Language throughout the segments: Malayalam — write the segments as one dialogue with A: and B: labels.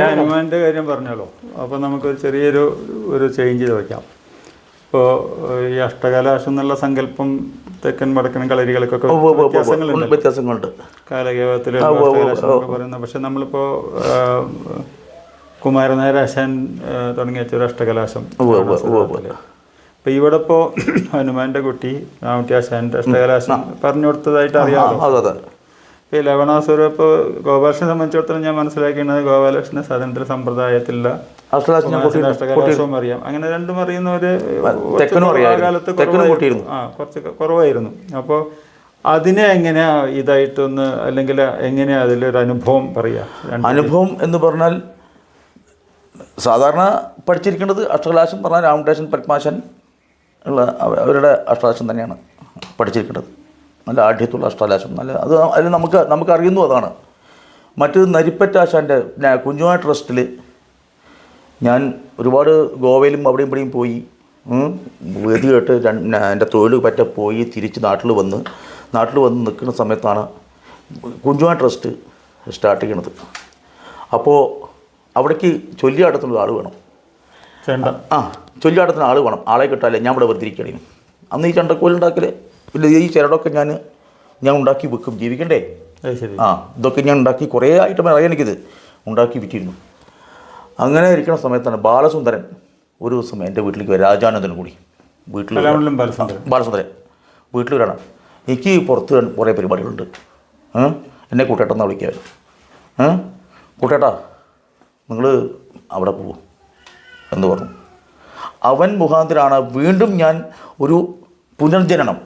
A: ഹനുമാന്റെ കാര്യം പറഞ്ഞല്ലോ. അപ്പോൾ നമുക്കൊരു ചെറിയൊരു ചേഞ്ച് ചെയ്ത് വയ്ക്കാം. ഇപ്പോൾ ഈ അഷ്ടകലാശം എന്നുള്ള സങ്കല്പം തെക്കൻ വടക്കൻ കളരികൾക്കൊക്കെ
B: വ്യത്യാസങ്ങളുണ്ട്.
A: കാലകേവത്തിൽ അഷ്ടകലാശം പറയുന്നത്. പക്ഷെ നമ്മളിപ്പോൾ കുമാരനായരാശാൻ തുടങ്ങി വെച്ചൊരു അഷ്ടകലാശം. അപ്പോൾ ഇവിടെ ഇപ്പോൾ ഹനുമാന്റെ കുട്ടി ആശാന്റെ അഷ്ടകലാശം പറഞ്ഞു കൊടുത്തതായിട്ട് അറിയാമല്ലോ. ഈ ലവണാസുരം ഇപ്പോൾ ഗോപാലകൃഷ്ണനെ സംബന്ധിച്ചിടത്തോളം ഞാൻ മനസ്സിലാക്കിയത് ഗോപാലകൃഷ്ണ സ്വതന്ത്ര സമ്പ്രദായത്തിലുള്ള അഷ്ടകലാശവും അറിയാം. അങ്ങനെ രണ്ടും അറിയുന്നവര് കാലത്ത് കുറച്ച് കുറവായിരുന്നു. അപ്പോൾ അതിനെ എങ്ങനെയാ ഇതായിട്ടൊന്ന്, അല്ലെങ്കിൽ എങ്ങനെയാ അതിലൊരു അനുഭവം പറയാ?
B: അനുഭവം എന്ന് പറഞ്ഞാൽ സാധാരണ പഠിച്ചിരിക്കേണ്ടത് അഷ്ടകലാശം പറഞ്ഞാൽ രാമകൃഷ്ണൻ പത്മാശൻ ഉള്ള അവരുടെ അഷ്ടകലാശം തന്നെയാണ് പഠിച്ചിരിക്കേണ്ടത്. നല്ല ആഢ്യത്തുള്ള അഷ്ടകലാശം, നല്ല അത് അതിൽ നമുക്ക് അറിയുന്നു. അതാണ്. മറ്റൊരു നരിപ്പറ്റാശാൻ്റെ കുഞ്ഞുമാ ട്രസ്റ്റിൽ ഞാൻ ഒരുപാട് ഗോവയിലും അവിടെയും ഇവിടെയും പോയി വേദി കേട്ട് എൻ്റെ തൊഴിൽ പറ്റ പോയി തിരിച്ച് നാട്ടിൽ വന്ന് നിൽക്കുന്ന സമയത്താണ് കുഞ്ഞുമാ ട്രസ്റ്റ് സ്റ്റാർട്ട് ചെയ്യണത്. അപ്പോൾ അവിടേക്ക് ചൊല്ലിയാടത്തുള്ള ആൾ വേണം. ചൊല്ലിയാടത്തിന് ആൾ വേണം. ആളെ കിട്ടാല്ലേ ഞാൻ ഇവിടെ വെറുതെ ഇരിക്കണേ. അന്ന് ഈ ചണ്ടക്കോലുണ്ടാക്കൽ പിന്നെ ഈ ചിരടൊക്കെ ഞാൻ ഉണ്ടാക്കി വെക്കും, ജീവിക്കണ്ടേ. ഇതൊക്കെ ഞാൻ ഉണ്ടാക്കി കുറേ ഐറ്റം അറിയാൻ എനിക്കിത് ഉണ്ടാക്കി വിറ്റിരുന്നു. അങ്ങനെ ഇരിക്കുന്ന സമയത്താണ് ബാലസുന്ദരൻ ഒരു ദിവസം എൻ്റെ വീട്ടിലേക്ക് വരും. രാജാനന്ദനും കൂടി ബാലസുന്ദരൻ വീട്ടിൽ വരണം. എനിക്ക് പുറത്ത് കുറേ പരിപാടികളുണ്ട്, എന്നെ കൂട്ടേട്ടെന്നാണ് വിളിക്കാൻ. കൂട്ടേട്ടാ നിങ്ങൾ അവിടെ പോകും എന്ന് പറഞ്ഞു. അവൻ മുഖാന്തരമാണ് വീണ്ടും ഞാൻ ഒരു പുനർജനനം.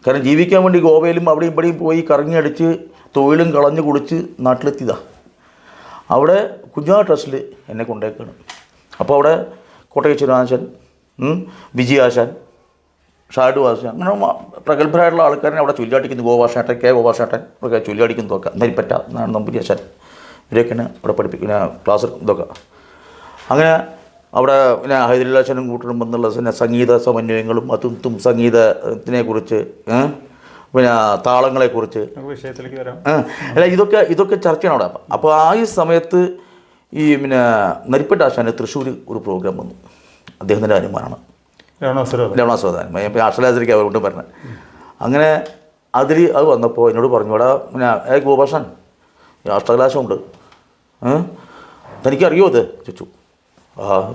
B: കാരണം ജീവിക്കാൻ വേണ്ടി ഗോവയിലും അവിടെയും ഇവിടെയും പോയി കറങ്ങി അടിച്ച് തൊഴിലും കളഞ്ഞു കുടിച്ച് നാട്ടിലെത്തിയതാണ്. അവിടെ കുഞ്ഞാ ട്രസ്റ്റിൽ എന്നെ കൊണ്ടേക്കാണ്. അപ്പോൾ അവിടെ കോട്ടയച്ചൂരാശാൻ, വിജയാശാൻ, ഷാഡു ആശാൻ, അങ്ങനെ പ്രഗത്ഭരായിട്ടുള്ള ആൾക്കാരെ അവിടെ ചൊല്ലിയാടിക്കുന്നു. ഗോപാഷേട്ടൻ, ഗോപാഷേട്ടൻ ഒക്കെ ചൊല്ലിയാടിക്കുന്നതൊക്കെ, നരിപ്പറ്റ നമ്പൂരി ആശാൻ, ഇവരെയൊക്കെയാണ് അവിടെ പഠിപ്പിക്കുന്ന ക്ലാസ് ഇതൊക്കെ. അങ്ങനെ അവിടെ പിന്നെ ഹൈദരാബാദനും കൂട്ടരും വന്നുള്ള പിന്നെ സംഗീത സമന്വയങ്ങളും അതും സംഗീതത്തിനെക്കുറിച്ച്, പിന്നെ താളങ്ങളെക്കുറിച്ച് അല്ല ഇതൊക്കെ ചർച്ച ചെയ്യണം അവിടെ. അപ്പോൾ ആ ഈ സമയത്ത് ഈ പിന്നെ നരിപ്പറ്റ ആശാന് തൃശ്ശൂർ ഒരു പ്രോഗ്രാം വന്നു. അദ്ദേഹത്തിൻ്റെ അനുമാനാണ് ലവണാസ്വാദാനം. ഇപ്പോൾ അഷ്ടലാചരിക്ക് അവരുകൊണ്ട് പറഞ്ഞത്. അങ്ങനെ അത് വന്നപ്പോൾ എന്നോട് പറഞ്ഞു, ഇവിടെ പിന്നെ ഗോപാഷൻ അഷ്ടകലാശമുണ്ട്, തനിക്കറിയോ അത് ചോദിച്ചു.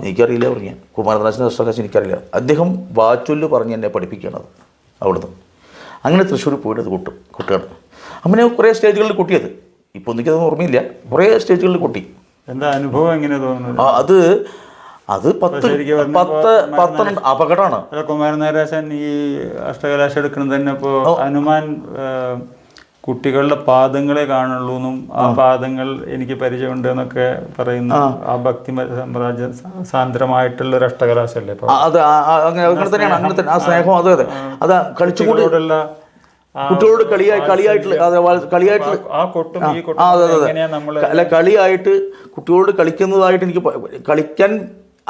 B: എനിക്കറിയില്ല പറഞ്ഞു. കുമാരനാശൻ്റെ അഷ്ടകലാശം എനിക്കറിയില്ല. അദ്ദേഹം വാച്ചൊല്ല് പറഞ്ഞ് എന്നെ പഠിപ്പിക്കുകയാണ് അവിടുന്ന്. അങ്ങനെ തൃശ്ശൂർ പോയിട്ട് അത് കുട്ടിയാണ്. അങ്ങനെ കുറേ സ്റ്റേജുകളിൽ കൊട്ടിയത്. ഇപ്പോൾ എനിക്കതൊന്നും ഓർമ്മയില്ല. കുറേ സ്റ്റേജുകളിൽ കൊട്ടി.
A: എന്താ അനുഭവം എങ്ങനെ തോന്നുന്നു?
B: അത് 10 അപകടമാണ്.
A: കുമാരനാരാശൻ ഈ അഷ്ടകലാശം എടുക്കുന്നത് തന്നെ ഇപ്പോൾ ഹനുമാൻ കുട്ടികളുടെ പാദങ്ങളെ കാണുള്ളൂ എന്നും ആ പാദങ്ങൾ എനിക്ക് പരിചയമുണ്ട് എന്നൊക്കെ പറയുന്നു. ആ ഭക്തി സാമ്രാജ്യ സാന്ദ്രമായിട്ടുള്ള ഒരു അഷ്ടകലാശല്ലേ
B: അങ്ങനെ തന്നെയാണ്. അങ്ങനെ തന്നെ ആ സ്നേഹം അത് കളിച്ചുകൊണ്ടുള്ള കുട്ടികളോട് കളിയായിട്ട് കുട്ടികളോട് കളിക്കുന്നതായിട്ട് എനിക്ക് കളിക്കാൻ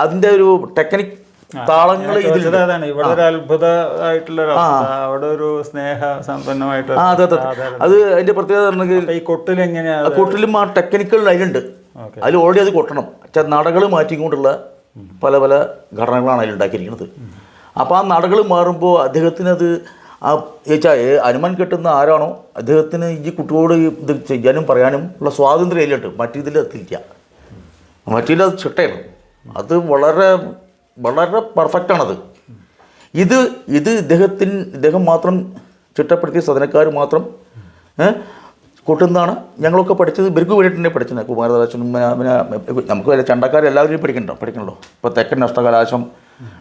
B: അതിൻ്റെ ഒരു ടെക്നിക് താളങ്ങൾ
A: അതാണ്. ഇവിടെ ഒരു അത്ഭുതമായിട്ടുള്ള അവിടെ ഒരു സ്നേഹ സമ്പന്നമായിട്ട്
B: അത് അതിന്റെ പ്രത്യേകത.
A: ഈ കൊട്ടിൽ എങ്ങനെയാ?
B: കൊട്ടിലും ആ ടെക്നിക്കുകൾ അതിലുണ്ട്. അതിൽ ഓൾറെഡി അത് കൊട്ടണം. നടകൾ മാറ്റിക്കൊണ്ടുള്ള പല പല ഘടനകളാണ് അതിൽ ഉണ്ടാക്കിയിരിക്കുന്നത്. അപ്പോൾ ആ നടകൾ മാറുമ്പോൾ അദ്ദേഹത്തിന് അത് ഹനുമാൻ കെട്ടുന്ന ആരാണോ അദ്ദേഹത്തിന് ഈ കുട്ടിയോട് ഇത് ചെയ്യാനും പറയാനും ഉള്ള സ്വാതന്ത്ര്യം അതിലുണ്ട്. മറ്റേതിൽ എത്തില്ല. മറ്റേതിൽ അത് ചിട്ടയാണ്. അത് വളരെ വളരെ പെർഫെക്റ്റാണത്. ഇത് ഇദ്ദേഹം മാത്രം ചിട്ടപ്പെടുത്തിയ സദനക്കാർ മാത്രം കൊട്ടുന്നതാണ്. ഞങ്ങളൊക്കെ പഠിച്ചത് ഇവർക്ക് വേണ്ടിയിട്ട് തന്നെ പഠിച്ചത്. കുമാരനാശനും പിന്നെ നമുക്ക് ചണ്ടക്കാർ എല്ലാവരും പഠിക്കണല്ലോ. ഇപ്പോൾ തെക്കൻ അഷ്ടകലാശം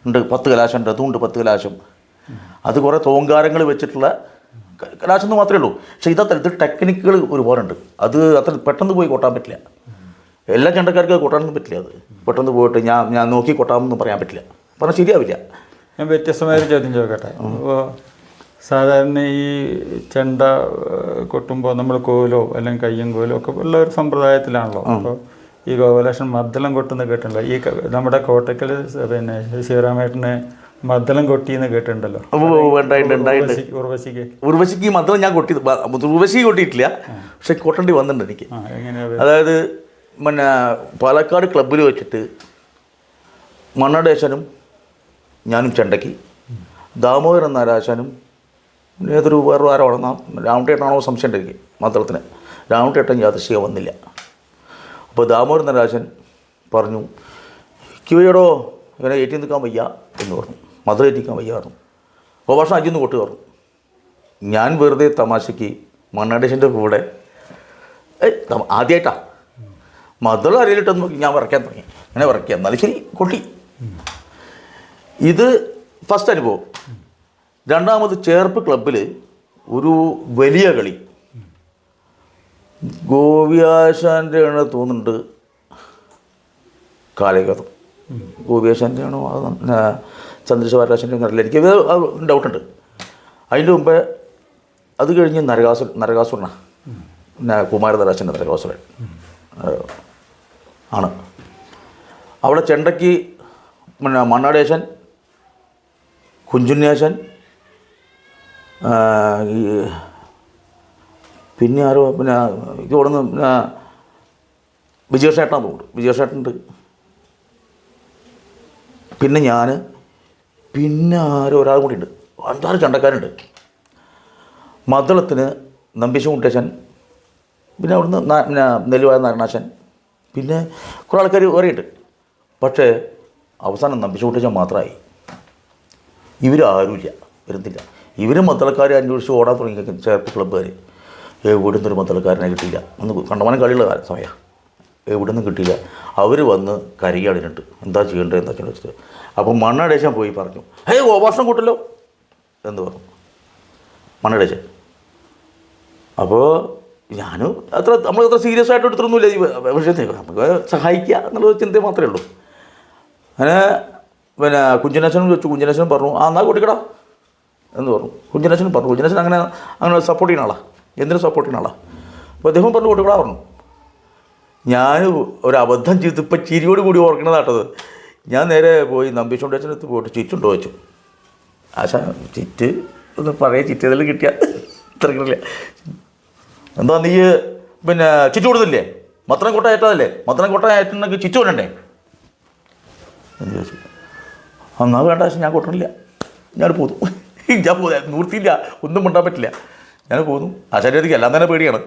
B: ഉണ്ട്, 10 കലാശം ഉണ്ട്, അതുകൊണ്ട് 10 കലാശം. അത് കുറേ തോങ്കാരങ്ങൾ വെച്ചിട്ടുള്ള കലാശം എന്ന് മാത്രമേ ഉള്ളൂ. പക്ഷേ ഇത് ടെക്നിക്കുകൾ ഒരുപാടുണ്ട്. അത് അത്ര പെട്ടെന്ന് പോയി കൊട്ടാൻ പറ്റില്ല. എല്ലാ ചണ്ടക്കാർക്ക് കൊട്ടാനൊന്നും പറ്റില്ല. അത് പെട്ടെന്ന് പോയിട്ട് ഞാൻ നോക്കി കൊട്ടാമെന്ന് പറയാൻ പറ്റില്ല. പറഞ്ഞാൽ ശരിയാവില്ല.
A: ഞാൻ വ്യത്യസ്തമായൊരു ചോദ്യം ചോദിക്കട്ടെ. അപ്പോൾ സാധാരണ ഈ ചെണ്ട കൊട്ടുമ്പോൾ നമ്മൾ കോലോ അല്ലെങ്കിൽ കയ്യും കോലോ ഒക്കെ ഉള്ള ഒരു സമ്പ്രദായത്തിലാണല്ലോ. അപ്പോൾ ഈ ഗോപാലകൃഷ്ണൻ മദ്ദളം കൊട്ടുന്ന കേട്ടിട്ടുണ്ടല്ലോ. ഈ നമ്മുടെ കോട്ടക്കൽ പിന്നെ ശിവരാമേട്ടനെ മദ്ദളം കൊട്ടിയെന്ന് കേട്ടിട്ടുണ്ടല്ലോ.
B: ഉർവശിക്ക് മദ്ദളം ഞാൻ കൊട്ടി, ഉർവശി കൊട്ടിയിട്ടില്ല, പക്ഷെ കൊട്ടേണ്ടി വന്നിട്ടുണ്ട് എനിക്ക്. അതായത് പിന്നെ പാലക്കാട് ക്ലബ്ബിൽ വെച്ചിട്ട് മണ്ണടേശനും ഞാനും ചെണ്ടയ്ക്ക്, ദാമോദരൻ നാരാശാനും ഏതൊരു വേറെ ആരാണെന്ന രാമട്ടേട്ടനാണോ സംശയം ഉണ്ട് എനിക്ക് മദ്ദളത്തിന്. രാമട്ടേട്ടൻ യാദൃശ്ചികം വന്നില്ല. അപ്പോൾ ദാമോദരൻ നാരാശൻ പറഞ്ഞു, ക്യൂയോടോ ഇങ്ങനെ ഏറ്റി നിൽക്കാൻ വയ്യ എന്ന് പറഞ്ഞു, മദ്ദളം ഏറ്റിക്കാൻ വയ്യ പറഞ്ഞു. അപ്പോൾ പക്ഷേ അജിന്ന് കൊട്ട് പറഞ്ഞു. ഞാൻ വെറുതെ തമാശയ്ക്ക് മണ്ണടേശൻ്റെ കൂടെ ആദ്യമായിട്ടാണ് മദ്ദളം അറിയിലിട്ടെന്ന് നോക്കി ഞാൻ വരയ്ക്കാൻ തുടങ്ങി. അങ്ങനെ വരയ്ക്കുക, എന്നാലും ശരി കൊട്ടി. ഇത് ഫസ്റ്റ് അനുഭവം. രണ്ടാമത് ചേർപ്പ് ക്ലബ്ബിൽ ഒരു വലിയ കളി ഗോപിയാശാൻ്റെ ആണ് തോന്നുന്നുണ്ട്, കാളികഥം. ഗോപിയാശാൻ്റെ ആണോ ചന്ദ്രശേഖരാശാൻ്റെ എന്നറിയില്ല, എനിക്ക് ഡൗട്ടുണ്ട്. അതിൻ്റെ മുമ്പേ അത് കഴിഞ്ഞ് നരകാസുരനാണ്, പിന്നെ കുമാരനാരാശൻ്റെ നരകാസുരൻ ആണ്. അവിടെ ചെണ്ടയ്ക്ക് പിന്നെ മണ്ണാടേശൻ, കുഞ്ചുണ്ണിയാശൻ, ഈ പിന്നെ ആരോ പിന്നെ ഇത് കൊടുന്ന് പിന്നെ വിജയശേട്ടനാ പോകുന്നുണ്ട്, വിജയശേട്ടനുണ്ട്, പിന്നെ ഞാൻ, പിന്നെ ആരോ ഒരാൾ കൂടി ഉണ്ട്, 5-6 ചണ്ടക്കാരുണ്ട്. മദ്ദളത്തിന് നമ്പീശ മുട്ടേശൻ, പിന്നെ അവിടുന്ന് പിന്നെ നെല്ലുവായ നാരായണാശൻ, പിന്നെ കുറേ ആൾക്കാർ വേറെയുണ്ട്. പക്ഷേ അവസാനം നമ്പീശ മുട്ടേശൻ മാത്രമായി. ഇവരാരുമില്ല, വരുന്നില്ല. ഇവർ മദ്ദളക്കാരെ അന്വേഷിച്ച് ഓടാൻ തുടങ്ങി ചേർപ്പ് ക്ലബ്ബുകാർ. എവിടുന്ന് ഒരു മദ്ദളക്കാരനെ കിട്ടിയില്ല. ഒന്ന് കണ്ടമാനം കളിയുള്ള സമയമാണ്, എവിടുന്നും കിട്ടിയില്ല. അവർ വന്ന് കരയാടിനുണ്ട്, എന്താ ചെയ്യേണ്ടത് എന്താ വെച്ചിട്ട്. അപ്പോൾ മണ്ണടേശൻ പോയി പറഞ്ഞു, ഓഭാഷണം കൂട്ടല്ലോ എന്ന് പറഞ്ഞു മണ്ണടേശൻ. അപ്പോൾ ഞാനും നമ്മളത്ര സീരിയസ് ആയിട്ട് എടുത്തിട്ടൊന്നുമില്ല ഈ വിഷയത്തെ, നമുക്ക് സഹായിക്കുക എന്നുള്ള ചിന്ത മാത്രമേ ഉള്ളൂ. അങ്ങനെ പിന്നെ കുഞ്ചനേശനും ചോദിച്ചു. കുഞ്ചനേശനും പറഞ്ഞു, എന്നാൽ കൂട്ടിക്കടാ എന്ന് പറഞ്ഞു. കുഞ്ചനേശനും പറഞ്ഞു. കുഞ്ചനേശൻ അങ്ങനെ സപ്പോർട്ട് ചെയ്യുന്ന ആളാണ്, എന്തിനും സപ്പോർട്ട് ചെയ്യുന്ന ആളാണ്. അപ്പോൾ അദ്ദേഹം പറഞ്ഞു കൂട്ടിക്കടാ പറഞ്ഞു. ഞാൻ ഒരു അബദ്ധം ചെയ്ത് ഇപ്പം ചിരിയോട് കൂടി ഓർക്കണതാട്ടത്. ഞാൻ നേരെ പോയി നമ്പീശുണ്ടേച്ചനടുത്ത് പോയിട്ട് ചിറ്റുണ്ടോ വെച്ചു. ആശാ ചിറ്റ് ഒന്ന് പഴയ ചിറ്റ് ഏതെങ്കിലും കിട്ടിയ ഇത്രക്കില്ല, എന്താ നീ പിന്നെ ചിറ്റ് കൊടുത്തില്ലേ, മത്തനം കൊട്ട ഏറ്റതല്ലേ, മത്തനം കൊട്ട ഏറ്റുണ്ടെങ്കിൽ ചിറ്റ് കൊണ്ടേ എന്ന് ചോദിച്ചു. എന്നാൽ വേണ്ട ആശം, ഞാൻ കൊട്ടണില്ല, ഞാൻ പോന്നു. ഞാൻ നിവൃത്തിയില്ല, ഒന്നും മിണ്ടാൻ പറ്റില്ല, ഞാൻ പോന്നു. ആശാര്യക്ക് എല്ലാം തന്നെ പേടിയാണ്.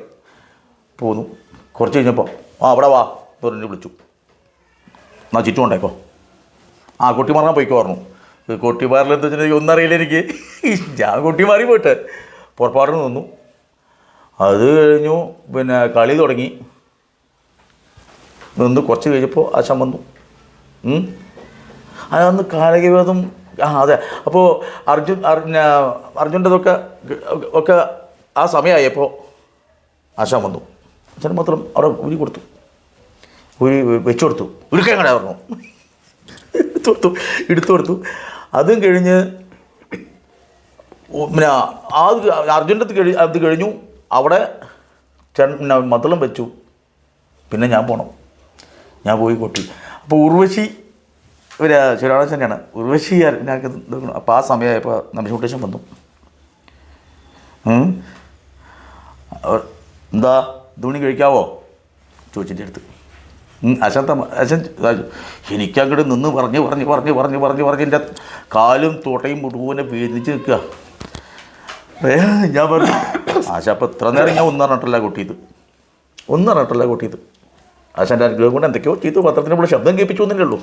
B: പോന്നു. കുറച്ച് കഴിഞ്ഞപ്പോൾ അവിടെ വാ പറഞ്ഞ് വിളിച്ചു. എന്നാ ചിറ്റു കൊണ്ടേക്കോ, കൊട്ടിമാറാൻ പോയിക്കോ പറഞ്ഞു. കൊട്ടിമാറിൽ എന്താ വെച്ചിട്ടുണ്ടെങ്കിൽ ഒന്നും അറിയില്ല എനിക്ക്. ഞാൻ കൊട്ടിമാറി പോയിട്ട് പുറപ്പാടിന് നിന്നു. അത് കഴിഞ്ഞു, പിന്നെ കളി തുടങ്ങി. നിന്ന് കുറച്ച് കഴിഞ്ഞപ്പോൾ ആശാൻ വന്നു. അതൊന്ന് കാലികവേദം, അതെ. അപ്പോൾ അർജുൻ്റെതൊക്കെ ഒക്കെ ആ സമയമായപ്പോൾ ആശാൻ വന്നു. അച്ഛൻ മാത്രം അവിടെ ഊരി കൊടുത്തു, ഊരി വെച്ചു കൊടുത്തു. ഉരുക്കാൻ കട പറഞ്ഞു, എടുത്തു കൊടുത്തു. അതും കഴിഞ്ഞ് പിന്നെ അർജുൻ്റെ അത് കഴിഞ്ഞു. അവിടെ പിന്നെ മദ്ദളം വെച്ചു. പിന്നെ ഞാൻ പോകണം, ഞാൻ പോയി കൊട്ടി. അപ്പോൾ ഉർവശി ഒരു ശരിയാണോ തന്നെയാണ്, ഉർവശി ഞാനൊക്കെ. അപ്പോൾ ആ സമയമായപ്പോൾ നമ്പീശൻ വന്നു. എന്താ ധോണി കഴിക്കാവോ ചോദിച്ചിട്ട് എടുത്ത്. അച്ഛൻ എനിക്കങ്ങോട്ട് നിന്ന് പറഞ്ഞ് എൻ്റെ കാലും തോട്ടയും മുട്ടുപോലെ വേദിച്ച് നിൽക്കുക. ഞാൻ പറഞ്ഞു, ആശ അപ്പം എത്ര നേരം ഞാൻ ഒന്നും പറഞ്ഞിട്ടല്ല കൊട്ടിയത്. ആശാൻ്റെ അനുഗ്രഹം കൊണ്ട് എന്തൊക്കെയോ ചെയ്തു, പത്രത്തിനുള്ള ശബ്ദം കേൾപ്പിച്ചു എന്നേ ഉള്ളൂ.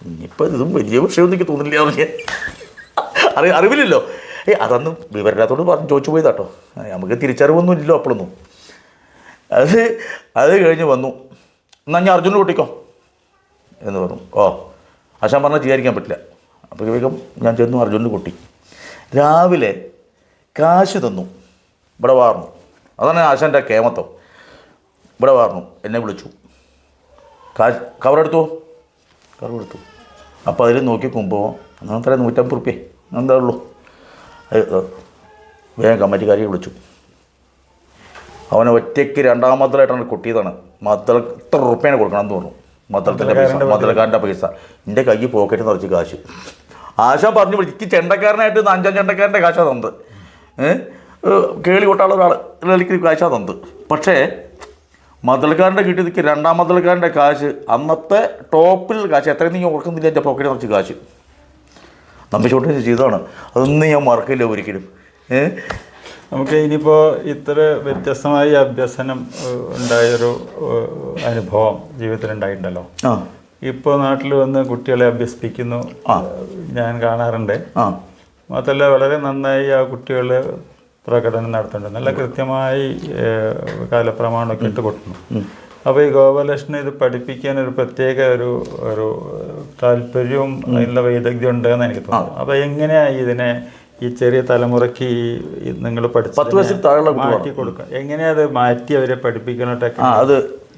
B: ഇനിയിപ്പോൾ ഇതും വലിയ വിഷയമൊന്നും എനിക്ക് തോന്നില്ല. അറിവില്ലല്ലോ. അതന്ന് വിവരത്തോട് പറഞ്ഞ് ചോദിച്ചു പോയതാട്ടോ. നമുക്ക് തിരിച്ചറിവൊന്നും ഇല്ലല്ലോ അപ്പോഴൊന്നും. അത് കഴിഞ്ഞ് വന്നു. എന്നാൽ ഞാൻ അർജുനെ കൂട്ടിക്കോ എന്ന് പറഞ്ഞു. ആശാൻ പറഞ്ഞാൽ ചെയ്യാതിരിക്കാൻ പറ്റില്ല. അപ്പോൾ വേഗം ഞാൻ ചെന്നു അർജുനെ കൂട്ടി. രാവിലെ കാശ് തന്നു, ഇവിടെ വാർന്നു. അതാണ് ആശാൻ്റെ കേമത്തം. ഇവിടെ വാർന്നു, എന്നെ വിളിച്ചു. കവറെടുത്തു. അപ്പോൾ അതിൽ നോക്കി കുമ്പോൾ അങ്ങനെ 150 റുപ്യ എന്താ ഉള്ളൂ. വേഗം കമ്മിറ്റിക്കാരെ വിളിച്ചു. അവനെ ഒറ്റയ്ക്ക് രണ്ടാമത്തിലായിട്ടാണ് കൊട്ടിയതാണ്. ഇത്ര റുപ്യാണ് കൊടുക്കണമെന്ന് തോന്നുന്നു. മദ്ദളക്കാരൻ്റെ പൈസ എൻ്റെ കയ്യിൽ പോക്കറ്റ് നിറച്ച് കാശ്. ആശ പറഞ്ഞു വിളിച്ച് ചെണ്ടക്കാരനായിട്ട് 5 ചെണ്ടക്കാരൻ്റെ കാശാണ് തന്നത്. കേളി കൊട്ടാനുള്ള ഒരാൾക്ക് കാശാണ് തന്നത്. പക്ഷേ മദ്ദളക്കാരൻ്റെ കിട്ടിയതിക്ക് രണ്ടാം മദ്ദളക്കാരൻ്റെ കാശ് അന്നത്തെ ടോപ്പിൽ കാശ് എത്രയും നീ ഓർക്കുന്നില്ല. എൻ്റെ പോക്കറ്റ് നിറച്ച് കാശ് നമ്പിച്ചോട്ട് ചെയ്തതാണ്. അതൊന്നും ഞാൻ മറക്കില്ല ഒരിക്കലും.
A: നമുക്ക് ഇനിയിപ്പോൾ ഇത്ര വ്യത്യസ്തമായ അഭ്യസനം ഉണ്ടായൊരു അനുഭവം ജീവിതത്തിൽ ഉണ്ടായിട്ടുണ്ടല്ലോ. ഇപ്പോൾ നാട്ടിൽ വന്ന് കുട്ടികളെ അഭ്യസിപ്പിക്കുന്നു, ഞാൻ കാണാറുണ്ട്. മാത്രമല്ല വളരെ നന്നായി ആ കുട്ടികൾ പ്രകടനം നടത്തുന്നുണ്ട്. നല്ല കൃത്യമായി കാലപ്രമാണമൊക്കെ ഇട്ട് കൊടുക്കുന്നു. അപ്പോൾ ഈ ഗോപാലകൃഷ്ണൻ ഇത് പഠിപ്പിക്കാൻ ഒരു പ്രത്യേക ഒരു താല്പര്യവും അതിനുള്ള വൈദഗ്ധ്യം ഉണ്ടെന്ന് എനിക്ക് തോന്നുന്നു. അപ്പോൾ എങ്ങനെയാണ് ഇതിനെ ഈ ചെറിയ തലമുറയ്ക്ക് നിങ്ങൾ മാറ്റി കൊടുക്കുക? എങ്ങനെയാ അത് മാറ്റി അവരെ പഠിപ്പിക്കണം?
B: അത്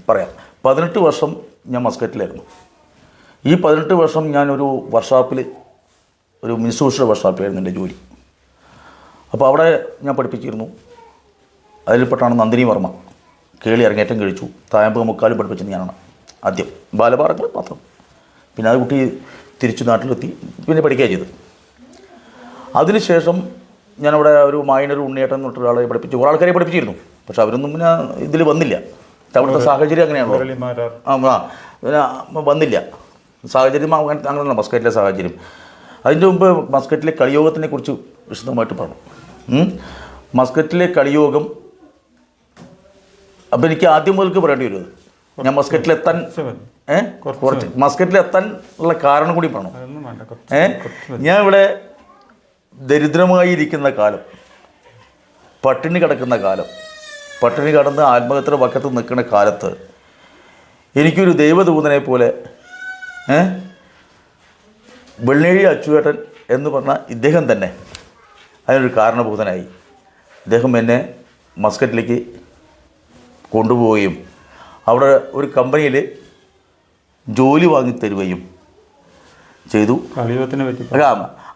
B: പറയാം. 18 വർഷം ഞാൻ മസ്കറ്റിലായിരുന്നു. ഈ 18 വർഷം ഞാനൊരു വർക്ക്ഷോപ്പിൽ, ഒരു മിനിസ്റ്റൂഷൻ്റെ വർക്ക്ഷോപ്പിലായിരുന്നു എൻ്റെ ജോലി. അപ്പോൾ അവിടെ ഞാൻ പഠിപ്പിച്ചിരുന്നു. അതിൽപ്പെട്ടാണ് നന്ദിനി വർമ്മ കേളി അരങ്ങേറ്റം കഴിച്ചു. തായമ്പ് മുക്കാലും പഠിപ്പിച്ചത് ഞാനാണ് ആദ്യം. ബാലപാഠങ്ങൾ മാത്രം. പിന്നെ ആ കുട്ടി തിരിച്ചു നാട്ടിലെത്തി പിന്നെ പഠിക്കുകയാണ് ചെയ്തത്. അതിനുശേഷം ഞാനവിടെ ഒരു മൈനർ ഉണ്ണിയേട്ടൻ എന്ന് പറഞ്ഞ ഒരാളെ പഠിപ്പിച്ചു. കുറേ ആൾക്കാരെ പഠിപ്പിച്ചിരുന്നു. പക്ഷെ അവരൊന്നും പിന്നെ ഇതിൽ വന്നില്ല. അവിടുത്തെ സാഹചര്യം അങ്ങനെയാണല്ലോ. പിന്നെ വന്നില്ല. സാഹചര്യം അങ്ങനെയല്ല മസ്കറ്റിലെ സാഹചര്യം. അതിൻ്റെ മുമ്പ് മസ്കറ്റിലെ കളിയോഗത്തിനെ കുറിച്ച് വിശദമായിട്ട് പറഞ്ഞു. മസ്കറ്റിലെ കളിയോഗം അപ്പം എനിക്ക് ആദ്യം മുതൽക്ക് പറയേണ്ടി വരും. ഞാൻ മസ്കറ്റിലെത്താൻ മസ്കറ്റിലെത്താൻ ഉള്ള കാരണം കൂടി പറഞ്ഞു. ഞാൻ ഇവിടെ ദരിദ്രമായിരിക്കുന്ന കാലം, പട്ടിണി കിടക്കുന്ന കാലം, പട്ടിണി കടന്ന് ആത്മഹത്യയുടെ പക്കത്ത് നിൽക്കുന്ന കാലത്ത് എനിക്കൊരു ദൈവദൂതനെ പോലെ വെള്ളേഴി അച്ചുവേട്ടൻ എന്ന് പറഞ്ഞ ഇദ്ദേഹം തന്നെ അതിനൊരു കാരണഭൂതനായി. ഇദ്ദേഹം എന്നെ മസ്കറ്റിലേക്ക് കൊണ്ടുപോവുകയും അവിടെ ഒരു കമ്പനിയിൽ ജോലി വാങ്ങിത്തരുകയും ചെയ്തു.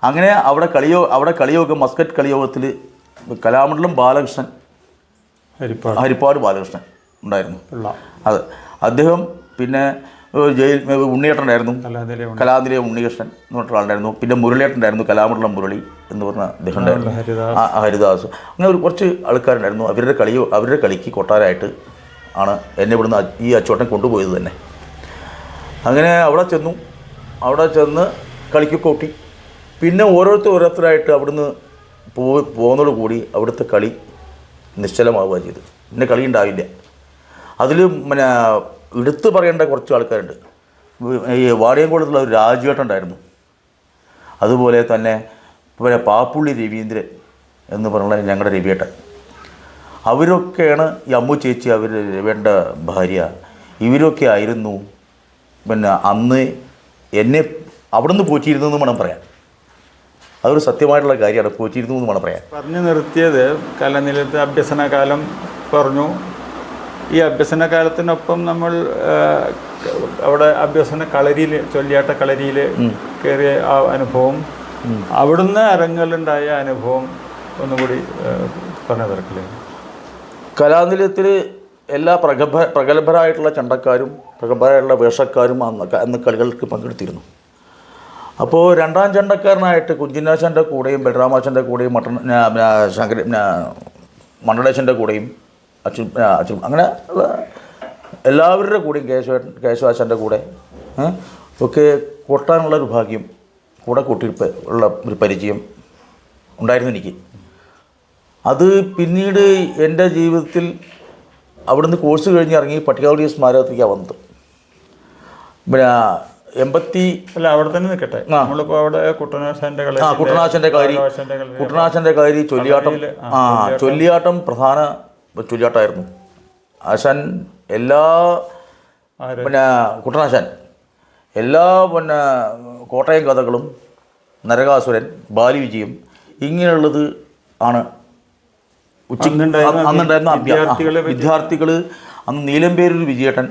B: അങ്ങനെ അവിടെ കളിയോഗം മസ്കറ്റ് കളിയോഗത്തിൽ കലാമണ്ഡലം ബാലകൃഷ്ണൻ, ഹരിപ്പാട് ബാലകൃഷ്ണൻ ഉണ്ടായിരുന്നു. അത് അദ്ദേഹം, പിന്നെ ഉണ്ണിയേട്ടൻ ഉണ്ടായിരുന്നു, കലാനിലയം ഉണ്ണികൃഷ്ണൻ എന്ന് പറഞ്ഞ ആളുണ്ടായിരുന്നു. പിന്നെ മുരളിയേട്ടൻ ഉണ്ടായിരുന്നു, കലാമണ്ഡലം മുരളി എന്ന് പറഞ്ഞ അദ്ദേഹം ഉണ്ടായിരുന്നു, ഹരിദാസ്. അങ്ങനെ ഒരു കുറച്ച് ആൾക്കാരുണ്ടായിരുന്നു. അവരുടെ കളിക്ക് കൊട്ടാരമായിട്ട് ആണ് എന്നെ ഇവിടുന്ന് ഈ അച്ചോട്ടൻ കൊണ്ടുപോയത് തന്നെ. അങ്ങനെ അവിടെ ചെന്ന് കളിക്കൊക്കെ കൂട്ടി. പിന്നെ ഓരോരുത്തരായിട്ട് അവിടുന്ന് പോകുന്നതോടുകൂടി അവിടുത്തെ കളി നിശ്ചലമാവുക ചെയ്തു. പിന്നെ കളി ഉണ്ടാവില്ല. അതിൽ പിന്നെ എടുത്തു പറയേണ്ട കുറച്ച് ആൾക്കാരുണ്ട്. ഈ വാടിയംകുളത്തുള്ള ഒരു രാജുവേട്ടൻ ഉണ്ടായിരുന്നു. അതുപോലെ തന്നെ പിന്നെ പാപ്പുള്ളി രവീന്ദ്രൻ എന്ന് പറഞ്ഞ ഞങ്ങളുടെ രവിയേട്ടൻ. അവരൊക്കെയാണ് ഈ അമ്മു ചേച്ചി, അവർ രവിയുടെ ഭാര്യ. ഇവരൊക്കെ ആയിരുന്നു പിന്നെ അന്ന് എന്നെ അവിടെ നിന്ന് പോറ്റിയിരുന്നെന്ന് വേണം പറയാൻ. അതൊരു സത്യമായിട്ടുള്ള കാര്യമാണ്. പോറ്റിയിരുന്നു എന്ന് വേണം പറയാൻ.
A: പറഞ്ഞു നിർത്തിയത് കലാനിലയത്തെ അഭ്യസന കാലം പറഞ്ഞു. ഈ അഭ്യസന കാലത്തിനൊപ്പം നമ്മൾ അവിടെ അഭ്യസന കളരിയിൽ, ചൊല്ലിയാട്ട കളരിയിൽ കയറിയ ആ അനുഭവം, അവിടുന്ന് അരങ്ങലുണ്ടായ അനുഭവം ഒന്നുകൂടി പറഞ്ഞു തീർക്കില്ലേ?
B: കലാനിലയത്തിൽ എല്ലാ പ്രഗത്ഭരായിട്ടുള്ള ചണ്ടക്കാരും പ്രഗത്ഭരായിട്ടുള്ള വേഷക്കാരും അന്ന് കളികൾക്ക് പങ്കെടുത്തിരുന്നു. അപ്പോൾ രണ്ടാം ചണ്ടക്കാരനായിട്ട് കുഞ്ചിനാശൻ്റെ കൂടെയും ബലരാമാശൻ്റെ കൂടെയും മണ്ഡലേശൻ്റെ കൂടെയും അച്ഛൻ അങ്ങനെ എല്ലാവരുടെ കൂടെയും കേശവാശൻ്റെ കൂടെ ഒക്കെ കൊട്ടാനുള്ളൊരു ഭാഗ്യം, കൂടെ കൂട്ടിയിരിപ്പ് ഉള്ള ഒരു പരിചയം ഉണ്ടായിരുന്നു എനിക്ക്. അത് പിന്നീട് എൻ്റെ ജീവിതത്തിൽ അവിടുന്ന് കോഴ്സ് കഴിഞ്ഞ് ഇറങ്ങി പട്ടികാവടി സ്മാരകത്തേക്കാണ് വന്നത്. പിന്നെ
A: അവിടെ തന്നെ നിൽക്കട്ടെ. നമ്മളിപ്പോൾ അവിടെ കുട്ടനാശൻ്റെ
B: കളരി ചൊല്ലിയാട്ടം പ്രധാന ചൊല്ലിയാട്ടമായിരുന്നു. ആശാൻ എല്ലാ പിന്നെ കുട്ടനാശാൻ എല്ലാ പിന്നെ കോട്ടയം കഥകളും, നരകാസുരൻ, ബാലി വിജയം ഇങ്ങനെയുള്ളത് ആണ് അന്നുണ്ടായിരുന്ന വിദ്യാർത്ഥികൾ. അന്ന് നീലമ്പേരൂർ വിജയേട്ടൻ,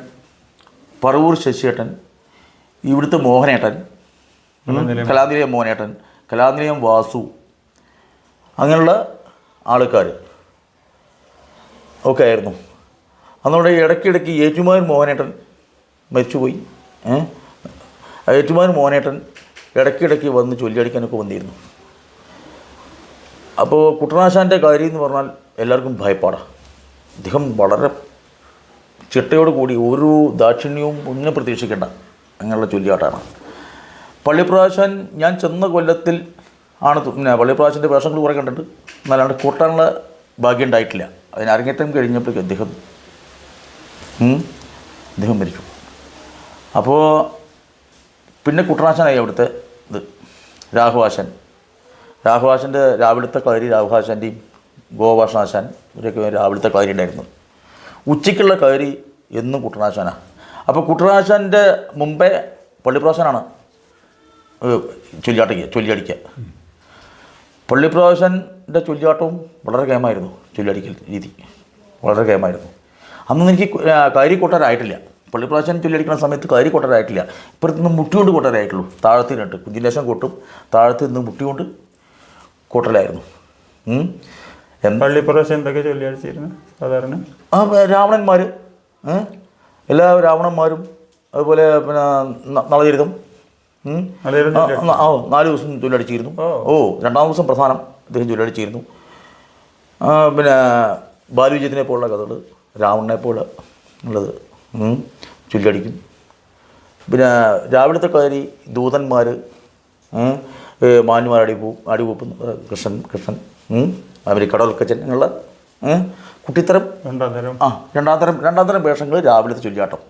B: പറവൂർ ശശിയേട്ടൻ, ഇവിടുത്തെ മോഹനേട്ടൻ, കലാനിലയം മോഹനേട്ടൻ, കലാനിലയം വാസു, അങ്ങനെയുള്ള ആൾക്കാർ ഒക്കെ ആയിരുന്നു. അന്നവിടെ ഇടയ്ക്കിടയ്ക്ക് ഏറ്റുമാൻ മോഹനേട്ടൻ മരിച്ചുപോയി. ഏറ്റുമാൻ മോഹനേട്ടൻ ഇടയ്ക്കിടയ്ക്ക് വന്ന് ചൊല്ലിയടിക്കാനൊക്കെ വന്നിരുന്നു. അപ്പോൾ കുട്ടനാശാൻ്റെ കാര്യം എന്ന് പറഞ്ഞാൽ എല്ലാവർക്കും ഭയപ്പാടാണ്. അദ്ദേഹം വളരെ ചിട്ടയോട് കൂടി ഒരു ദാക്ഷിണ്യവും ഒന്നും പ്രതീക്ഷിക്കേണ്ട അങ്ങനെയുള്ള ചൊല്ലിയാട്ടാണ്. പള്ളിപ്രാശാൻ ഞാൻ ചെന്ന കൊല്ലത്തിൽ ആണ് പിന്നെ പള്ളിപ്രാശാൻ്റെ വേഷങ്ങൾ കുറേ കണ്ടിട്ട് എന്നല്ലാണ്ട് കൂട്ടാനുള്ള ഭാഗ്യം ഉണ്ടായിട്ടില്ല. അതിന് അരങ്ങേറ്റം കഴിഞ്ഞപ്പോഴേക്കും അദ്ദേഹം മരിച്ചു. അപ്പോൾ പിന്നെ കുട്ടനാശാനായി അവിടുത്തെ ഇത് രാഘവാശൻ്റെ രാവിലത്തെ കളരി രാഘവാശാൻ്റെയും ഗോപാഷനാശാൻ ഇവരൊക്കെ രാവിലത്തെ കളരി ഉണ്ടായിരുന്നു. ഉച്ചയ്ക്കുള്ള കളരി എന്നും കുട്ടനാശാനാണ്. അപ്പോൾ കുട്ടനാശാൻ്റെ മുമ്പേ പള്ളിപ്രാശാനാണ് ചൊല്ലിയടിക്കുക. പള്ളിപ്രാശാൻ്റെ ചൊല്ലിയാട്ടവും വളരെ കേമായിരുന്നു. ചൊല്ലിയടിക്കൽ രീതി വളരെ കേമായിരുന്നു. അന്നൊന്നും എനിക്ക് കളരി കൊട്ടാരായിട്ടില്ല. പള്ളിപ്രാശാൻ ചൊല്ലിയടിക്കുന്ന സമയത്ത് കളരി കൊട്ടാരായിട്ടില്ല. ഇപ്പുറത്ത് നിന്ന് മുട്ടികൊണ്ട് കൊട്ടാരായിട്ടുള്ളൂ. താഴത്തിനിട്ട് കുഞ്ചിനേശം കൊട്ടും താഴത്ത് നിന്ന് മുട്ടികൊണ്ട് കൊട്ടലായിരുന്നു.
A: പള്ളിപ്രാശാൻ എന്തൊക്കെ ചൊല്ലിയടിച്ചിരുന്നു സാധാരണ?
B: രാവണന്മാർ, എല്ലാ രാവണന്മാരും, അതുപോലെ പിന്നെ നളചരിതം 4 ദിവസം ചൊല്ലടിച്ചിരുന്നു. രണ്ടാം ദിവസം പ്രധാനം അദ്ദേഹം ചൊല്ലടിച്ചിരുന്നു. പിന്നെ ബാലുവിജയത്തിനെ പോലുള്ള കഥകൾ, രാവണനെ പോലെ ഉള്ളത് ചൊല്ലടിക്കും. പിന്നെ രാവിലത്തെ കാര്യം ദൂതന്മാർ, മാന്യന്മാർ അടിപൂപ്പും കൃഷ്ണൻ അവർ കടവൽക്കച്ചൻ എന്നുള്ള കുട്ടിത്തരം രണ്ടാം തരം വേഷങ്ങൾ രാവിലത്തെ ചൊല്ലിയാട്ടം